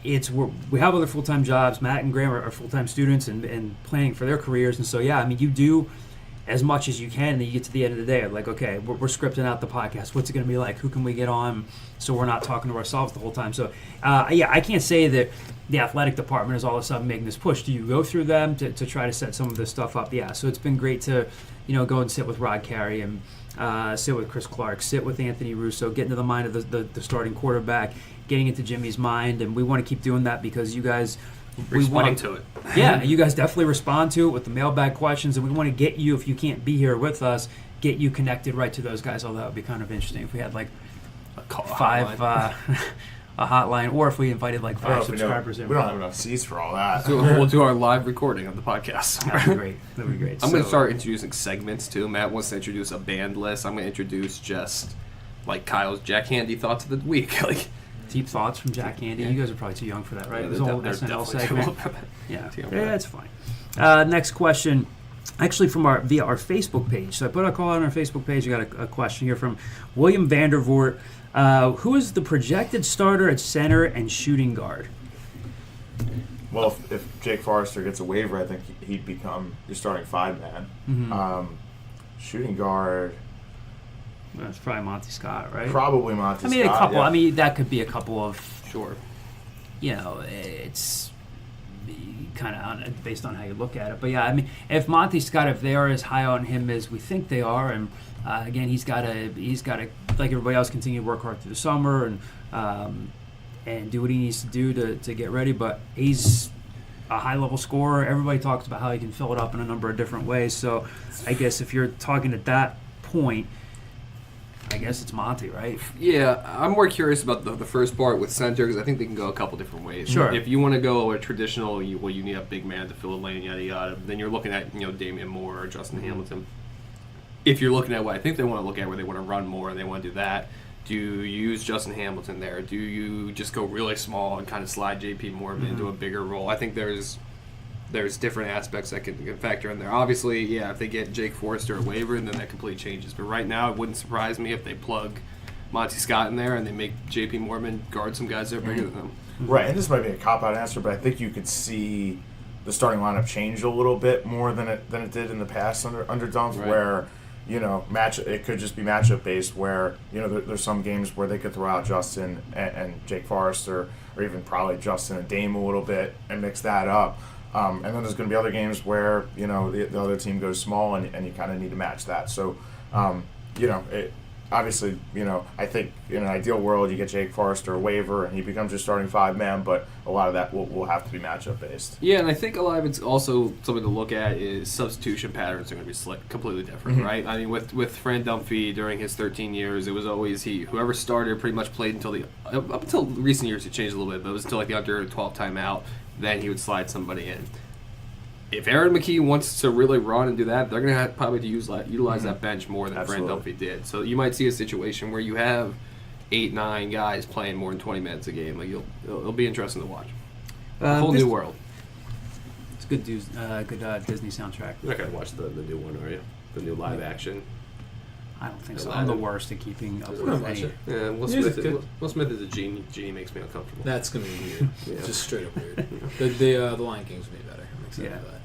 we have other full-time jobs. Matt and Graham are full-time students and planning for their careers. And so, you do as much as you can, and then you get to the end of the day, like, okay, we're scripting out the podcast. What's it going to be like? Who can we get on so we're not talking to ourselves the whole time? So, I can't say that the athletic department is all of a sudden making this push. Do you go through them to try to set some of this stuff up? Yeah, so it's been great to, go and sit with Rod Carey and sit with Chris Clark, sit with Anthony Russo, get into the mind of the starting quarterback, getting into Jimmy's mind, and we want to keep doing that because you guys Respond to it. Yeah, you guys definitely respond to it with the mailbag questions, and we want to get you, if you can't be here with us, get you connected right to those guys. Although that would be kind of interesting if we had like a hotline, or if we invited like 5 subscribers in. We don't have enough seats for all that. So we'll do our live recording of the podcast. That'd be great. That'd be great. I'm going to start introducing segments too. Matt wants to introduce a band list. I'm going to introduce just like Kyle's Jack Handy thoughts of the week. Like deep thoughts from Jack Handy. You guys are probably too young for that, right? Yeah, It was a whole they're SNL definitely segment. too old. Yeah, it's fine. Next question, actually from via our Facebook page. So I put a call on our Facebook page. We got a question here from William Vandervoort. Who is the projected starter at center and shooting guard? Well, if Jake Forrester gets a waiver, I think he'd become your starting 5-man. Mm-hmm. Shooting guard, That's probably Monty Scott, right? probably Monty I mean, Scott. a couple. Yeah. I mean, that could be a couple of. Sure. It's kind of based on how you look at it. But yeah, I mean, if Monty Scott, if they are as high on him as we think they are, and again, he's got to like everybody else continue to work hard through the summer and do what he needs to do to get ready. But he's a high level scorer. Everybody talks about how he can fill it up in a number of different ways. So I guess if you're talking at that point, I guess it's Monty, right? Yeah, I'm more curious about the first part with center because I think they can go a couple different ways. Sure. If you want to go a traditional, you need a big man to fill a lane, yada yada. Then you're looking at Damian Moore or Justin Hamilton. If you're looking at what I think they want to look at, where they want to run more and they want to do that, do you use Justin Hamilton there? Do you just go really small and kind of slide JP Morgan into a bigger role? I think there's different aspects that can factor in there. Obviously, yeah, if they get Jake Forrester a waiver, then that completely changes. But right now, it wouldn't surprise me if they plug Monty Scott in there and they make JP Morgan guard some guys that are bigger than him. Right, and this might be a cop-out answer, but I think you could see the starting lineup change a little bit more than it did in the past under Dumpf, Right. where it could just be matchup based, where there's some games where they could throw out Justin and Jake Forrester, or even probably Justin and Dame a little bit and mix that up. And then there's going to be other games where the other team goes small and you kind of need to match that. So obviously, I think in an ideal world you get Jake Forrester a waiver and he becomes your starting 5-man, but a lot of that will have to be matchup based. Yeah, and I think a lot of it's also something to look at is substitution patterns are going to be completely different, right? I mean, with Fran Dunphy during his 13 years, it was always whoever started pretty much played up until recent years it changed a little bit, but it was until like the under 12 timeout, then he would slide somebody in. If Aaron McKee wants to really run and do that, they're going to have probably to utilize that bench more than Fran Dunphy did. So you might see a situation where you have 8-9 guys playing more than 20 minutes a game. Like it'll be interesting to watch. A whole new world. It's good Disney soundtrack. You're not going to watch the new one, are you? The new live action. I don't think so. Aladdin. I'm the worst at keeping up I'll with watch any. it. Yeah, Will Music's Smith, good. Will Smith is a genie. Genie makes me uncomfortable. That's gonna be weird. Yeah. Just straight up weird. The Lion King's gonna be better. I'm excited Yeah. for that.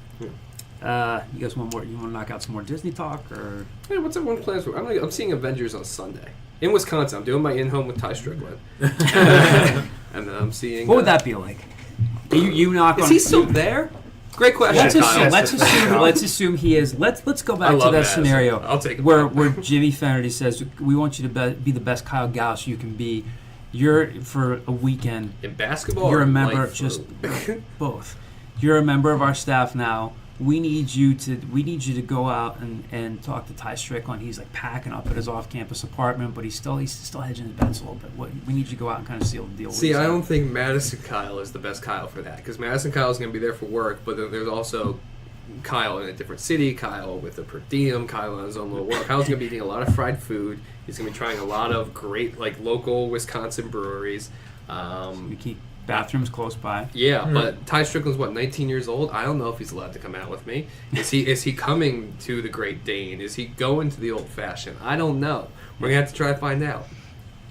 You guys want more? You want to knock out some more Disney talk, or Hey, what's everyone's plans for? I'm seeing Avengers on Sunday in Wisconsin. I'm doing my in-home with Ty Strickland, and then I'm seeing. what would that be like? You knock Is on. he still there? Great question. Let's assume he is. Let's go I back to love that Madison. scenario I'll take it. where Jimmy Fenerty says, "We want you to be the best Kyle Gauss you can be. You're for a weekend. In basketball, You're or a member life, of just or- both. You're a member of our staff now. we need you to go out and talk to Ty Strickland. He's like packing up at his off-campus apartment, but he's still hedging his bets a little bit. We need you to go out and kind of seal the deal. See, I don't think Madison Kyle is the best Kyle for that, because Madison Kyle is going to be there for work, but then there's also Kyle in a different city, Kyle with a per diem, Kyle on his own little work. Kyle's going to be eating a lot of fried food. He's going to be trying a lot of great, like, local Wisconsin breweries. We keep bathrooms close by. Yeah, but Ty Strickland's 19 years old. I don't know if he's allowed to come out with me. Is he coming to the Great Dane? Is he going to the Old Fashioned? I don't know. We're gonna have to try to find out.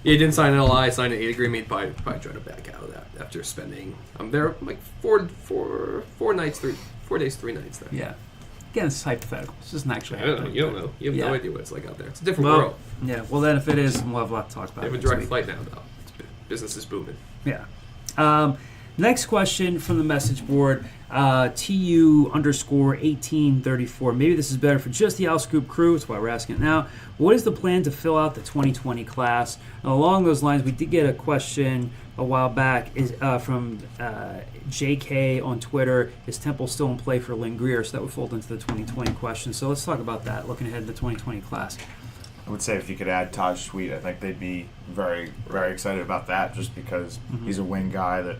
He didn't sign an LI, signed an 8 agreement. He'd probably try to back out of that after spending. I'm there like 4 days, 3 nights there. Yeah. Again, it's hypothetical. This isn't actually. I don't know. You don't know. You have no Yeah. idea what it's like out there. It's a different world. Yeah. Well, then if it is, we'll have a lot to talk about. They have a next direct week. flight now, though. Business is booming. Yeah. Next question from the message board, TU_1834. Maybe this is better for just the Al Scoop crew. That's why we're asking it now. What is the plan to fill out the 2020 class? Now, along those lines, we did get a question a while back from JK on Twitter. Is Temple still in play for Lynn Greer? So that would fold into the 2020 question. So let's talk about that, looking ahead to the 2020 class. I would say if you could add Taj Sweet, I think they'd be very, very excited about that, just because he's a wing guy that,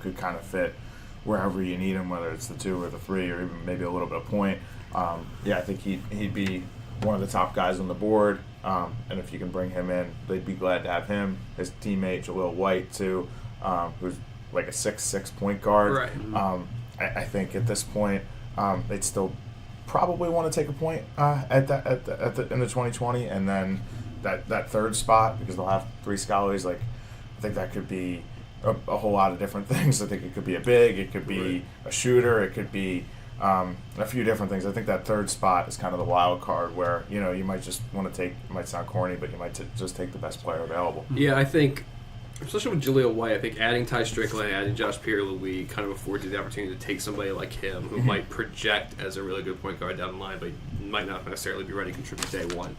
could kind of fit wherever you need him, whether it's the 2 or the 3 or even maybe a little bit of point. I think he'd be one of the top guys on the board, and if you can bring him in, they'd be glad to have him. His teammate Jaleel White too, who's like a 6'6" point guard. Right. I think at this point they'd still probably want to take a point in the 2020, and then that third spot, because they'll have 3 scholars. Like, I think that could be a whole lot of different things. I think it could be a big, it could be a shooter, it could be a few different things. I think that third spot is kind of the wild card where you might just want to take. It might sound corny, but you might just take the best player available. Yeah, I think, especially with Jaleel White, I think adding Ty Strickland, adding Josh Pierre-Louis kind of affords you the opportunity to take somebody like him who might project as a really good point guard down the line, but might not necessarily be ready to contribute day one.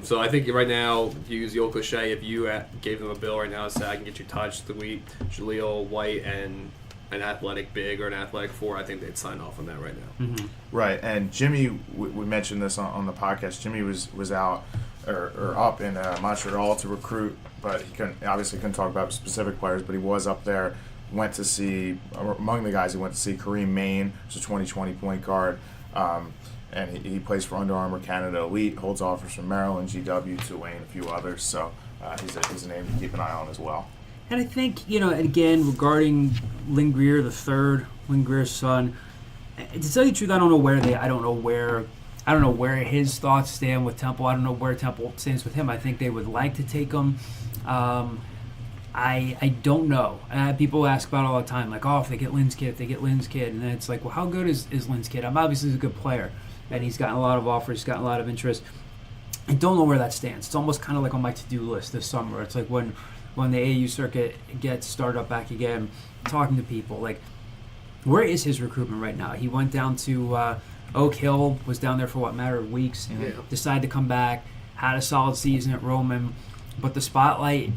So I think right now, you use the old cliche, if you gave them a bill right now and said, I can get you Taj Sweet, Jaleel White, and an athletic big or an athletic 4, I think they'd sign off on that right now. Mm-hmm. Right, and Jimmy, we mentioned this on the podcast. Jimmy was out or up in Montreal to recruit, but he couldn't talk about specific players. But he was up there. Went to see, among the guys, he went to see Kareem Main, who's a 2020 point guard, and he plays for Under Armour Canada Elite. Holds offers from Maryland, GW, Tulane, a few others. So he's a name to keep an eye on as well. And I think, again, regarding Lynn Greer the third, Lynn Greer's son, to tell you the truth, I don't know where his thoughts stand with Temple. I don't know where Temple stands with him. I think they would like to take him. I don't know. People ask about it all the time, like, if they get Lynn's kid, and then it's like, well, how good is Lynn's kid? Obviously he's a good player, and he's gotten a lot of offers, he's gotten a lot of interest. I don't know where that stands. It's almost kind of like on my to-do list this summer. It's like when the AAU circuit gets started up back again, talking to people, like, where is his recruitment right now? He went down to Oak Hill, was down there for a matter of weeks, decided to come back, had a solid season at Roman, but the spotlight,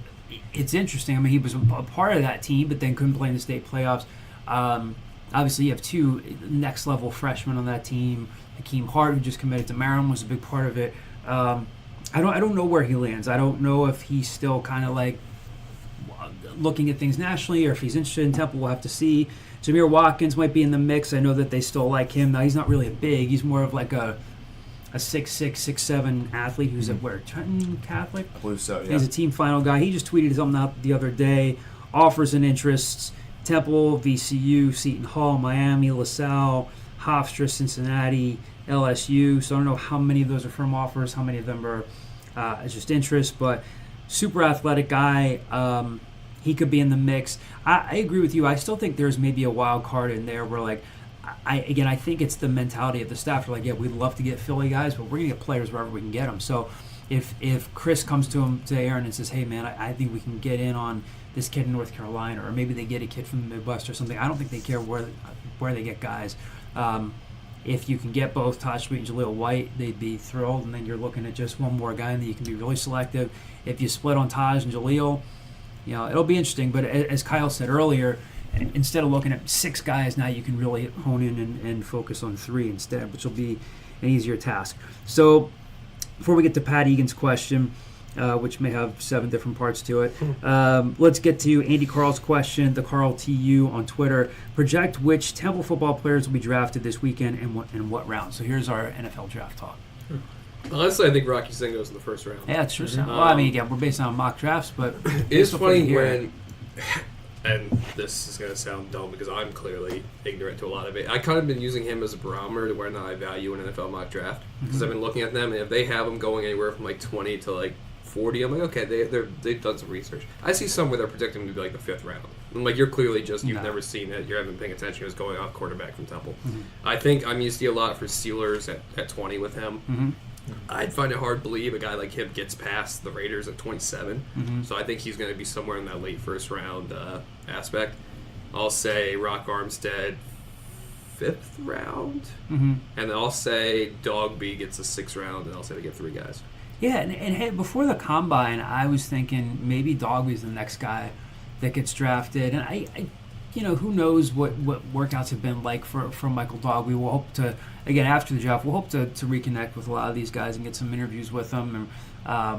it's interesting. I mean, he was a part of that team, but then couldn't play in the state playoffs. Obviously, you have 2 next-level freshmen on that team. Hakeem Hart, who just committed to Maryland, was a big part of it. I don't know where he lands. I don't know if he's still kind of like looking at things nationally, or if he's interested in Temple. We'll have to see. Jameer Watkins might be in the mix. I know that they still like him. Now, he's not really a big. He's more of like a 6'6", 6'7" athlete who's at where? Trenton Catholic? I believe so, yeah. He's a team final guy. He just tweeted something out the other day. Offers and interests: Temple, VCU, Seton Hall, Miami, LaSalle, Hofstra, Cincinnati, LSU. So I don't know how many of those are firm offers, how many of them are just interest, but super athletic guy. He could be in the mix. I agree with you. I still think there's maybe a wild card in there where, like, I think it's the mentality of the staff. They're like, yeah, we'd love to get Philly guys, but we're going to get players wherever we can get them. So if Chris comes to Aaron and says, hey, man, I think we can get in on this kid in North Carolina, or maybe they get a kid from the Midwest or something, I don't think they care where they get guys. If you can get both Taj Sweet and Jaleel White, they'd be thrilled, and then you're looking at just one more guy, and then you can be really selective. If you split on Taj and Jaleel, it'll be interesting. But as Kyle said earlier, instead of looking at 6 guys, now you can really hone in and focus on 3 instead, which will be an easier task. So before we get to Pat Egan's question, which may have 7 different parts to it, let's get to Andy Carl's question, the Carl TU on Twitter. Project which Temple football players will be drafted this weekend and what round. So here's our NFL draft talk. Honestly, I think Rocky Sin goes in the first round. Yeah, it sure sounds. Well, I mean, again, we're based on mock drafts, but it is funny when, and this is going to sound dumb because I'm clearly ignorant to a lot of it. I kind of been using him as a barometer to where now I value an NFL mock draft because I've been looking at them, and if they have them going anywhere from like 20 to like 40, I'm like, okay, they've done some research. I see some where they're predicting him to be like the 5th round. I'm like, you're clearly just, you've never seen it, you haven't been paying attention, he was going off quarterback from Temple. I think I'm used to a lot for Steelers at 20 with him. I'd find it hard to believe a guy like him gets past the Raiders at 27. So I think he's going to be somewhere in that late first round aspect. I'll say Rock Armstead 5th round, and then I'll say Dogby gets the 6th round, and I'll say they get 3 guys. Yeah, and hey, before the combine, I was thinking maybe Dogby's the next guy that gets drafted, and I who knows what workouts have been like for Michael Dogby. We'll hope to, again, after the draft, we'll hope to reconnect with a lot of these guys and get some interviews with them. And I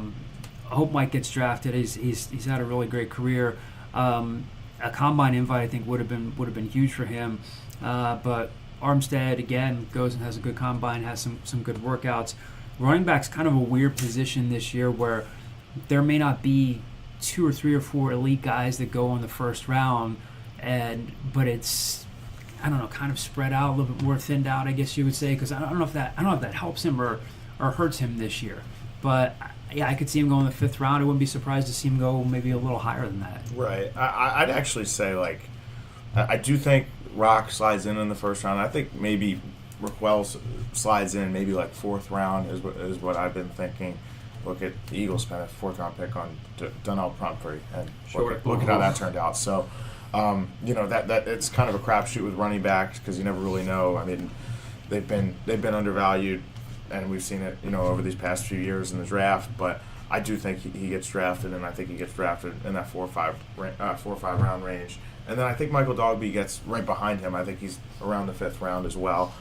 hope Mike gets drafted. He's had a really great career. A combine invite, I think, would have been huge for him. But Armstead again goes and has a good combine, has some good workouts. Running back's kind of a weird position this year where there may not be 2 or 3 or 4 elite guys that go in the first round. But it's, I don't know, kind of spread out, a little bit more thinned out, I guess you would say, because I don't know if that helps him or hurts him this year. But yeah, I could see him go in the 5th round. I wouldn't be surprised to see him go maybe a little higher than that. Right. I'd actually say, like, I do think Rock slides in the first round. I think maybe Raquel slides in maybe like 4th round is what I've been thinking. Look at the Eagles spent a 4th round pick on Donnell Pumphrey, and look at how that turned out. So. That it's kind of a crapshoot with running backs because you never really know. I mean, they've been undervalued, and we've seen it, over these past few years in the draft. But I do think he gets drafted, and I think he gets drafted in that 4 or 5 round range. And then I think Michael Dogby gets right behind him. I think he's around the 5th round as well.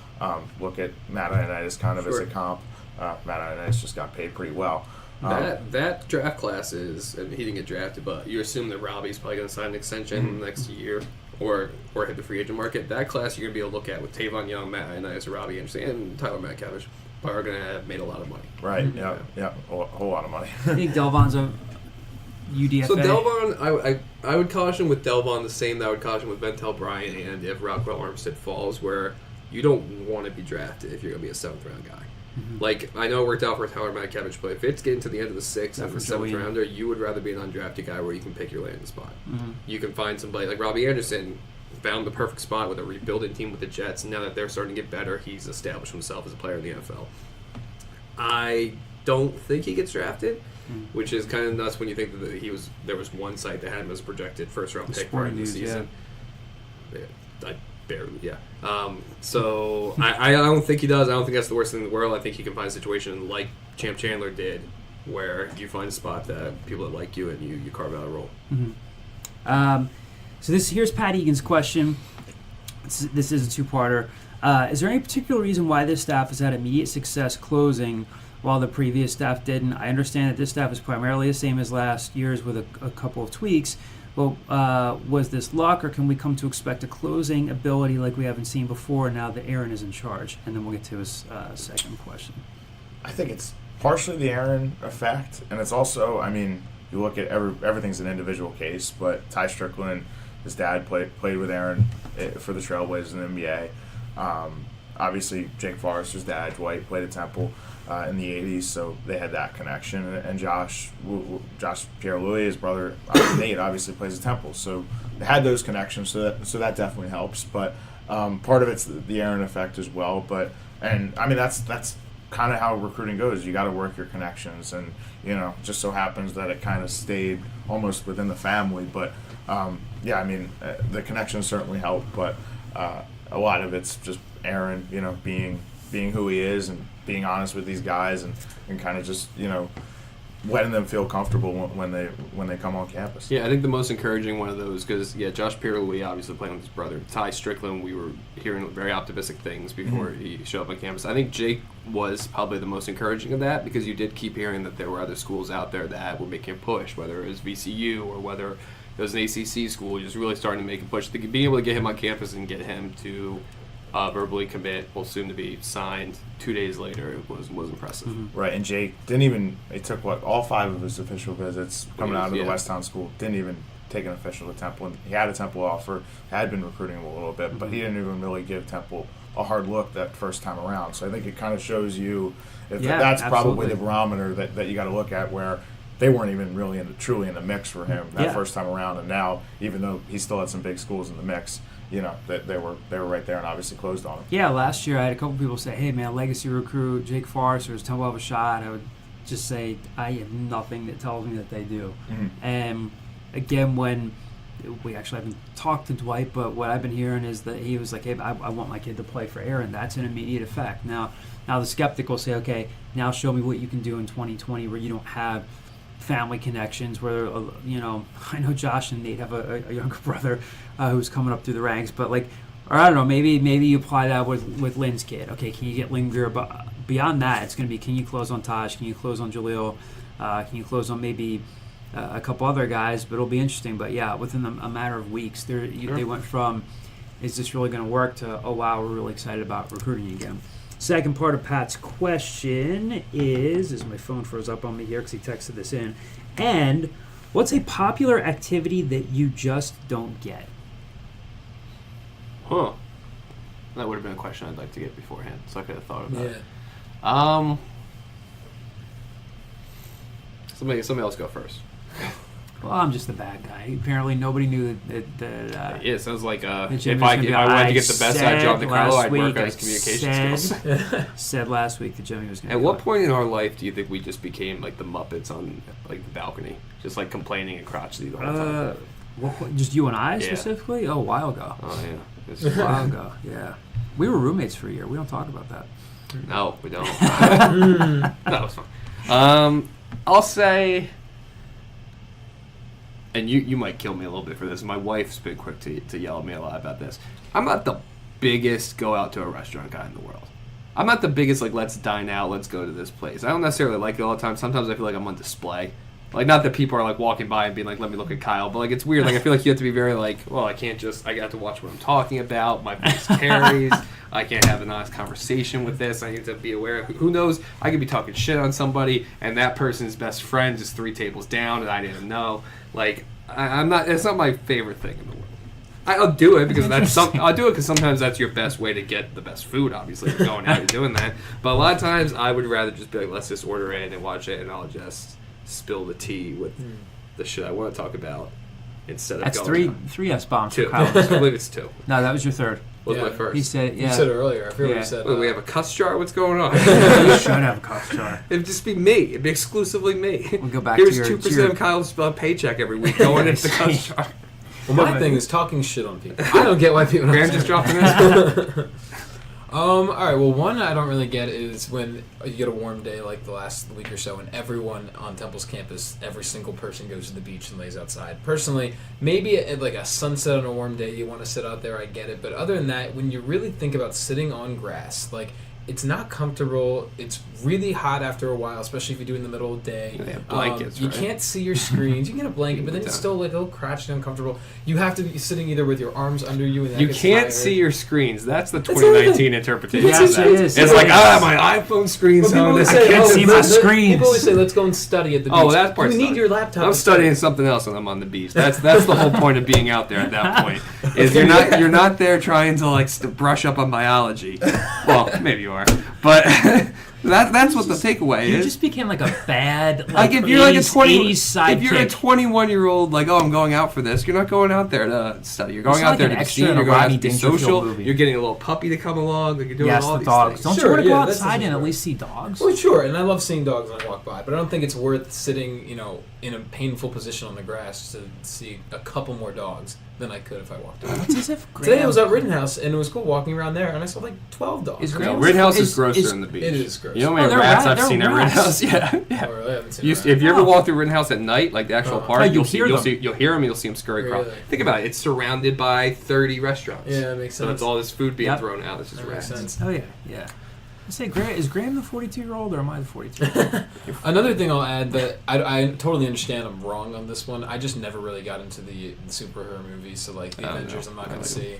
Look at Matt Ioannidis kind of as a comp. Matt Ioannidis just got paid pretty well. That draft class is, and he didn't get drafted, but you assume that Robbie's probably going to sign an extension next year or hit the free agent market. That class you're going to be able to look at with Tavon Young, Matt Ioannidis, Robbie Anderson, and Tyler Matkevich are going to have made a lot of money. Right, yeah, a whole lot of money. I think Delvon's a UDFA. So Delvon, I would caution with Delvon the same that I would caution with Ventel Bryant and if Rockwell Armstead falls, where you don't want to be drafted if you're going to be a 7th round guy. Like, I know it worked out for Tyler Matkevich, but if it's getting to the end of the 6th and the 7th rounder, you would rather be an undrafted guy where you can pick your landing spot. You can find somebody like Robbie Anderson found the perfect spot with a rebuilding team with the Jets. Now that they're starting to get better, he's established himself as a player in the NFL. I don't think he gets drafted, which is kind of nuts when you think that there was one site that had him as a projected first-round pick prior to the season. Yeah. Barely, yeah. So I don't think he does. I don't think that's the worst thing in the world. I think he can find a situation like Champ Chandler did, where you find a spot that people that like you and you carve out a role. So here's Pat Egan's question. This is a 2-parter. Is there any particular reason why this staff has had immediate success closing while the previous staff didn't? I understand that this staff is primarily the same as last year's with a couple of tweaks. Well, was this luck, or can we come to expect a closing ability like we haven't seen before now that Aaron is in charge? And then we'll get to his second question. I think it's partially the Aaron effect, and it's also, I mean, you look at everything's an individual case, but Ty Strickland, his dad played with Aaron for the Trailblazers in the NBA. Obviously, Jake Forrester's dad, Dwight, played at Temple in the 80s, so they had that connection. And Josh Pierre-Louis, his brother Nate, obviously plays at Temple, so they had those connections. So that definitely helps. But part of it's the Aaron effect as well. And I mean that's kind of how recruiting goes. You got to work your connections, and just so happens that it kind of stayed almost within the family. But yeah, I mean the connections certainly help, but a lot of it's just Aaron, being who he is and being honest with these guys and kind of just, letting them feel comfortable when they come on campus. Yeah, I think the most encouraging one of those, because Josh Peerley obviously playing with his brother. Ty Strickland, we were hearing very optimistic things before he showed up on campus. I think Jake was probably the most encouraging of that, because you did keep hearing that there were other schools out there that were making a push, whether it was VCU or whether it was an ACC school, just really starting to make a push. Being able to get him on campus and get him to verbally commit, will soon to be signed 2 days later, was impressive. Right, and Jake it took all 5 of his official visits coming out of the Westtown school, didn't even take an official to Temple. And he had a Temple offer, had been recruiting him a little bit, but he didn't even really give Temple a hard look that first time around. So I think it kind of shows you that's probably the barometer that you got to look at, where they weren't even really truly in the mix for him that first time around, and now, even though he still had some big schools in the mix, that they were right there and obviously closed on him. Yeah, last year I had a couple people say, "Hey man, legacy recruit Jake Forrester's Temple have a shot." I would just say I have nothing that tells me that they do. And again, when we actually haven't talked to Dwight, but what I've been hearing is that he was like, "Hey, I want my kid to play for Aaron." That's an immediate effect. Now the skeptic will say, "Okay, now show me what you can do in 2020 where you don't have family connections, where I know Josh and Nate have a younger brother who's coming up through the ranks, but or I don't know, maybe you apply that with Lynn's kid. Okay, can you get Lynn Greer? But beyond that, it's going to be, can you close on Taj? Can you close on Jaleel? Can you close on maybe a couple other guys? But it'll be interesting. But yeah, within a matter of weeks, they went from, is this really going to work, to, oh wow, we're really excited about recruiting again. Second part of Pat's question is my phone froze up on me here because he texted this in, and what's a popular activity that you just don't get? Huh. That would have been a question I'd like to get beforehand, so I could have thought about it. Somebody else go first. Well, I'm just the bad guy. Apparently, nobody knew that yeah, it sounds like if Jimmy's I gonna be wanted like, to get the best out of John DeCarlo, I'd work on I his communication skills. said last week that Jimmy was going to At what point in our life do you think we just became like the Muppets on the balcony, just complaining and crotchety the whole time? What point? Just you and I Yeah. specifically? Oh, a while ago. Oh yeah, it's A while ago, yeah. We were roommates for a year. We don't talk about that. No, we don't. That was fun. I'll say, and you might kill me a little bit for this. My wife's been quick to yell at me a lot about this. I'm not the biggest go out to a restaurant guy in the world. I'm not the biggest let's dine out, let's go to this place. I don't necessarily like it all the time. Sometimes I feel like I'm on display. Not that people are walking by and being let me look at Kyle, but it's weird. I feel like you have to be very well, I got to watch what I'm talking about. My voice carries. I can't have an honest conversation with this. I need to be aware of who knows. I could be talking shit on somebody, and that person's best friend is 3 tables down, and I didn't know. I'm not. It's not my favorite thing in the world. I'll do it because I'll do it because sometimes that's your best way to get the best food. Obviously, if you're going out, you're doing that. But a lot of times, I would rather just be let's just order in and watch it, and I'll just spill the tea with the shit I want to talk about instead of That's going three S-bombs for 2. Kyle. I believe it's 2. No, that was your third. Was my first. He said, You said it earlier. I forget what Yeah. you said. Wait, we have a cuss jar? What's going on? You should have a cost jar. It'd just be me. It'd be exclusively me. We'll go back Here's to your 2% of Kyle's paycheck every week going into the cuss jar. Well, my thing is talking shit on people. I don't get why people. Graham just dropping this. All right. Well, one I don't really get is when you get a warm day like the last week or so, and everyone on Temple's campus, every single person goes to the beach and lays outside. Personally, maybe at a sunset on a warm day, you want to sit out there. I get it, but other than that, when you really think about sitting on grass, it's not comfortable. It's really hot after a while, especially if you do it in the middle of the day. They have blankets, You right? can't see your screens. You can get a blanket, but then it's still a little crotchety and uncomfortable. You have to be sitting either with your arms under you. And that You gets can't tired. see your screens. That's the 2019 interpretation. Yes, of that. it is. It's my iPhone screen's But people on always this. say, can't see my screens. People always say, let's go and study at the beach. Oh, that part's You need done. your laptop. I'm to study. studying something else when I'm on the beach. That's the whole point of being out there at that point. Is you're not there trying to brush up on biology. Well, maybe you are, but that's what the takeaway You is. just became a bad If you're 80s sidekick. if you're a 21-year-old, I'm going out for this. You're not going out there to study. You're going It's out like there an to be extra seen. in a You're going out Rodney to be Dangerfield social. movie. You're getting a little puppy to come along. You're doing Yes, all the these dogs. things. Don't Sure, you want to yeah, go that's outside and at true. least see dogs? Well, sure, and I love seeing dogs when I walk by, but I don't think it's worth sitting, in a painful position on the grass to see a couple more dogs than I could if I walked in. It's as if Today I was Graham- at Rittenhouse, and it was cool walking around there, and I saw like 12 dogs. Is No, Graham- Rittenhouse is is- grosser is- than the beach. It is gross. You know how many they're rats rat- I've they're seen at rats. Rittenhouse? Yeah, yeah. Oh, really? I haven't seen You, that. if you ever walk through Rittenhouse at night, like the actual Oh. park, Oh, you'll you'll see, hear you'll them. see, you'll hear them, you'll see them scurry across. Really? Think about it; it's surrounded by 30 restaurants. Yeah, that makes So sense. it's all this food being Yep. thrown out. It's just That makes rats. sense. Oh yeah, yeah. I say, is Graham the 42-year-old or am I the 42-year-old? Another thing I'll add that I totally understand I'm wrong on this one. I just never really got into the superhero movies, so like the I don't Avengers, know. I'm not I gonna like see.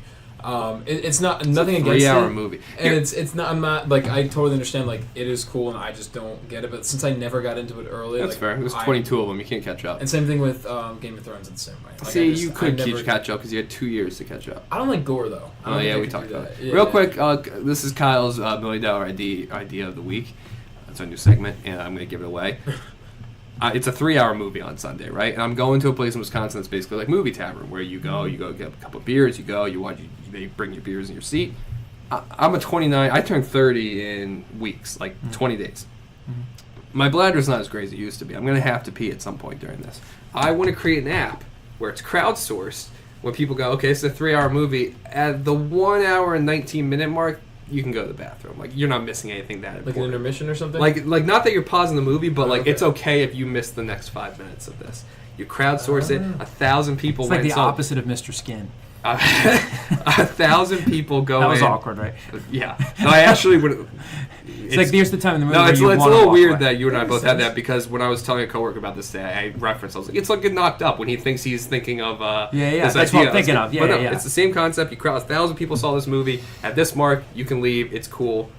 It's not It's nothing a against 3-hour it. movie. And Here- it's not. I'm not like I totally understand. Like it is cool, and I just don't get it. But since I never got into it early, That's like, fair. There's I- 22 of them. You can't catch up. And same thing with Game of Thrones. It's the same way. Like, See, I just- you I could never- catch up because you had 2 years to catch up. I don't like gore though. I Oh don't yeah, think I we could talked do about it. that. Yeah. Real quick, this is Kyle's $1 million idea of the week. That's our new segment, and I'm going to give it away. It's a 3-hour movie on Sunday, right? And I'm going to a place in Wisconsin that's basically like Movie Tavern, where you go get a couple of beers, you watch, they bring your beers in your seat. I'm a 29. I turned 30 in weeks, like 20 days. My bladder's not as great as it used to be. I'm going to have to pee at some point during this. I want to create an app where it's crowdsourced, where people go, okay, it's a 3-hour movie. At the 1 hour and 19-minute mark, you can go to the bathroom. Like, you're not missing anything that Like important. an intermission or something. Like not that you're pausing the movie, but like Okay. it's okay if you miss the next 5 minutes of this. You crowdsource it. 1,000 people It's like went. the opposite of Mr. Skin. 1,000 people go That was in. awkward, right? Yeah. No, I actually would. It's like there's the time in the movie No, where it's you a wanna little walk weird away. that you and I That both makes had that sense. because when I was telling a coworker about this today, I referenced. I was like, it's like getting knocked up when he thinks he's thinking of. Yeah, this that's what idea. I'm thinking of. Yeah, but no, yeah. it's the same concept. You crowd 1,000 people saw this movie. At this mark, you can leave. It's cool.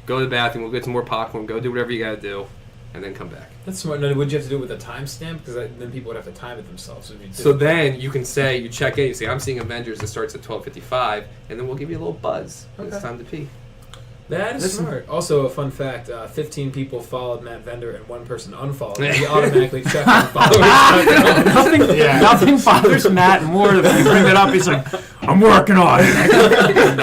Go to the bathroom. We'll get some more popcorn. Go do whatever you got to do, and then come back. That's smart. No, would you have to do it with a timestamp? Because then people would have to time it themselves. So, if you did So it- then you can say, you check in, you say, I'm seeing Avengers that starts at 12:55, and then we'll give you a little buzz when it's Okay. time to pee. that is Listen- smart. Also, a fun fact: 15 people followed Matt Vender and 1 person unfollowed. He automatically checked on followers. nothing, Yeah. nothing bothers Matt more than when you bring it up. He's like, "I'm working on it."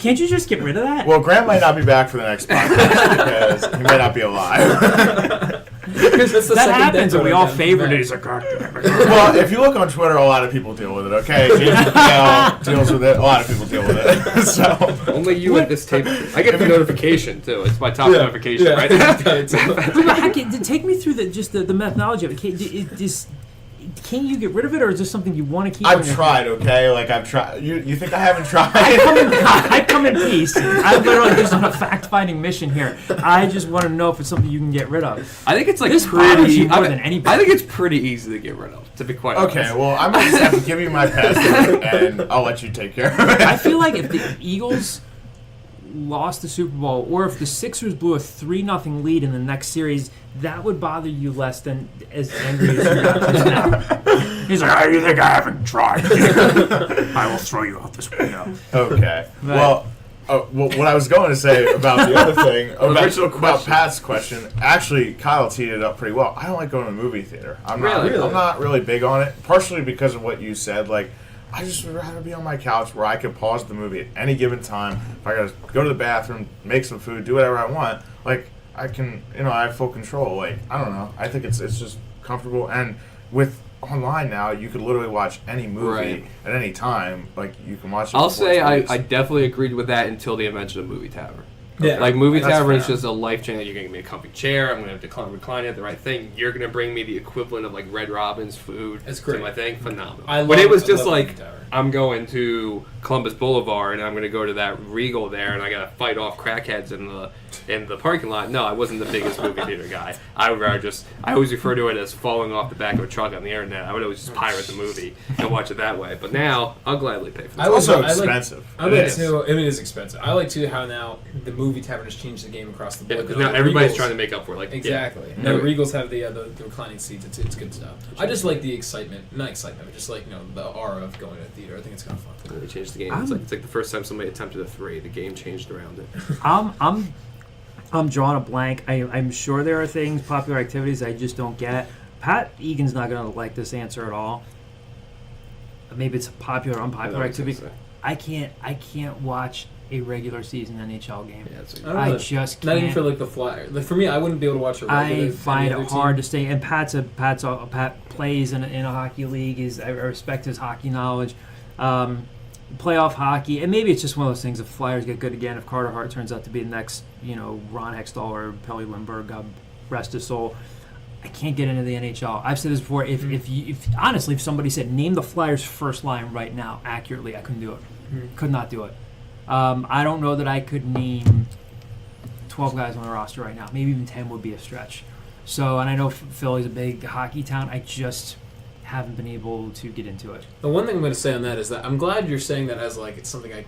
Can't you just get rid of that? Well, Grant might not be back for the next podcast because he may not be alive. That's the that second happens, death and we note all I've done. favored it. He's like, "God damn it." Well, if you look on Twitter, a lot of people deal with it. Okay, James Bell deals with it. A lot of people deal with it. So Only you at this table. I get the notification, too. It's my top notification, Yeah. right? Take me through the methodology of it. Can you get rid of it, or is this something you want to keep? on I've your- tried. Okay, like I've tried. You think I haven't tried? I come in peace. I'm literally just on a fact-finding mission here. I just want to know if it's something you can get rid of. I think it's like This bothers pretty. you more I than anybody. I think it's pretty easy to get rid of, to be quite honest. Okay, well, I'm gonna just have to give you my password, and I'll let you take care of it. I feel like if the Eagles lost the Super Bowl, or if the Sixers blew a 3-0 lead in the next series, that would bother you less than as angry as you got just now. He's like, "How do you think I haven't tried? I will throw you out this window." Okay. Right. Well, what I was going to say about the other thing, original about question. Pat's question, actually, Kyle teed it up pretty well. I don't like going to the movie theater. I'm not really big on it, partially because of what you said. Like, I just would rather be on my couch where I could pause the movie at any given time. If I gotta go to the bathroom, make some food, do whatever I want, like, I can, I have full control. Like, I don't know. I think it's just comfortable. And with online now, you could literally watch any movie Right. at any time. Like, you can watch it. I'll before say it's I released. definitely agreed with that until the invention of Movie Tavern. Yeah. Like, Movie That's Tavern is fair. just a life-changing. You're going to give me a comfy chair. I'm going to recline it, the right thing. You're going to bring me the equivalent of, like, Red Robin's food. It's great. To my thing. Phenomenal. I But it love- was I just love like, Movie Tavern. I'm going to Columbus Boulevard, and I'm going to go to that Regal there, and I got to fight off crackheads in the parking lot. No, I wasn't the biggest movie theater guy. I always refer to it as falling off the back of a truck on the internet. I would always just pirate the movie and watch it that way. But now, I'll gladly pay for I it. was- also I like- expensive. I It like is. too. I mean, it is expensive. I like too how now the movie tavern has changed the game across the board. Because You know, now the everybody's Regals- trying to make up for it. Like, Exactly. Yeah. No, Regals have the reclining seats. It's good stuff. I just like the excitement, not excitement, but just like the aura of going to a theater. I think it's kind of fun. They changed the game. It's like the first time somebody attempted a 3. The game changed around it. I'm drawing a blank. I'm sure there are things, popular activities I just don't get. Pat Egan's not going to like this answer at all. Maybe it's a popular, unpopular activity. I can't watch a regular season NHL game. Yeah, it's I don't I know. just can't. Not even for like the Flyer. Like for me, I wouldn't be able to watch a regular. I find any it other hard team. to stay. And Pat plays in a hockey league. I respect his hockey knowledge. Playoff hockey, and maybe it's just one of those things. If Flyers get good again, if Carter Hart turns out to be the next, Ron Hextall or Pelle Lindbergh, God rest his soul, I can't get into the NHL. I've said this before. If honestly, if somebody said name the Flyers' first line right now accurately, I couldn't do it. Could not do it. I don't know that I could name 12 guys on the roster right now. Maybe even 10 would be a stretch. So, and I know Philly's a big hockey town. I just haven't been able to get into it. The one thing I'm going to say on that is that I'm glad you're saying that as like it's something I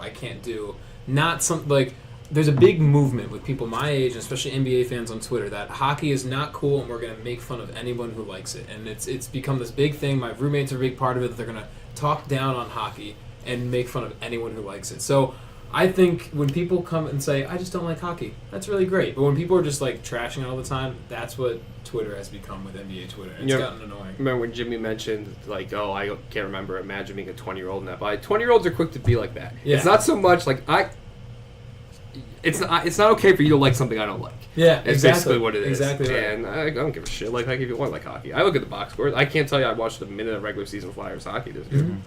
can't do. Not some like there's a big movement with people my age, especially NBA fans on Twitter, that hockey is not cool and we're going to make fun of anyone who likes it. And it's become this big thing. My roommates are a big part of it. They're going to talk down on hockey and make fun of anyone who likes it. So I think when people come and say, I just don't like hockey, that's really great. But when people are just like trashing it all the time, that's what Twitter has become with NBA Twitter. It's gotten annoying. Remember when Jimmy mentioned, like, oh, I can't remember, imagine being a 20-year-old in that. But 20-year-olds are quick to be like that. Yeah. It's not so much like, it's not okay for you to like something I don't like. Yeah, It's exactly. basically what it is. Exactly right. And I don't give a shit. Like, if you want like hockey. I look at the box scores. I can't tell you I watched a minute of regular season Flyers hockey this year. And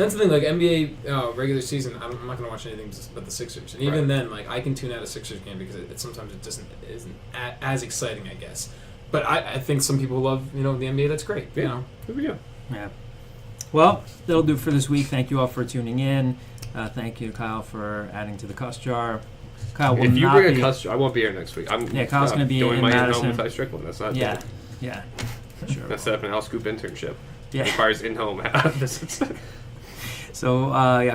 that's the thing, like NBA regular season, I'm not going to watch anything but the Sixers. And even then, like I can tune out a Sixers game because sometimes it isn't as exciting, I guess. But I think some people love, the NBA. That's great. Yeah. Here we go. Yeah. Well, that'll do it for this week. Thank you all for tuning in. Thank you, Kyle, for adding to the cuss jar. Kyle will If you not bring be, a cuss, I won't be here next week. Kyle's going to be doing in my Madison. in-home with Ty Strickland. That's not Yeah. Sure. That's set up an L-Scoop internship. Yeah. It requires in-home visits. So,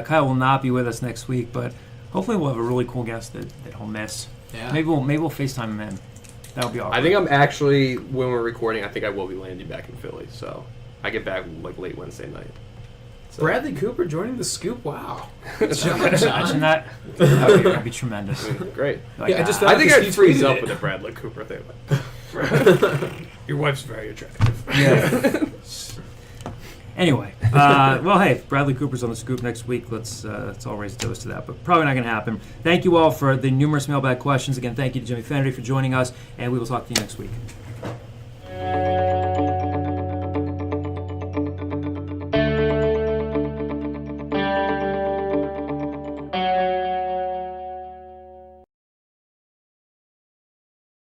Kyle will not be with us next week, but hopefully we'll have a really cool guest that he'll miss. Yeah. Maybe we'll FaceTime him in. That'll be awesome. I think I'm actually, when we're recording, I think I will be landing back in Philly. So I get back like late Wednesday night. So. Bradley Cooper joining the Scoop. Wow. Imagine that. That'd be tremendous. Great. Like, Yeah, I just I think because I'd he freeze tweeted up it. with a Bradley Cooper thing. Your wife's very attractive. Yeah. Anyway, well, hey, if Bradley Cooper's on the Scoop next week. Let's all raise a toast to that, but probably not going to happen. Thank you all for the numerous mailbag questions. Again, thank you to Jimmy Fenerty for joining us, and we will talk to you next week.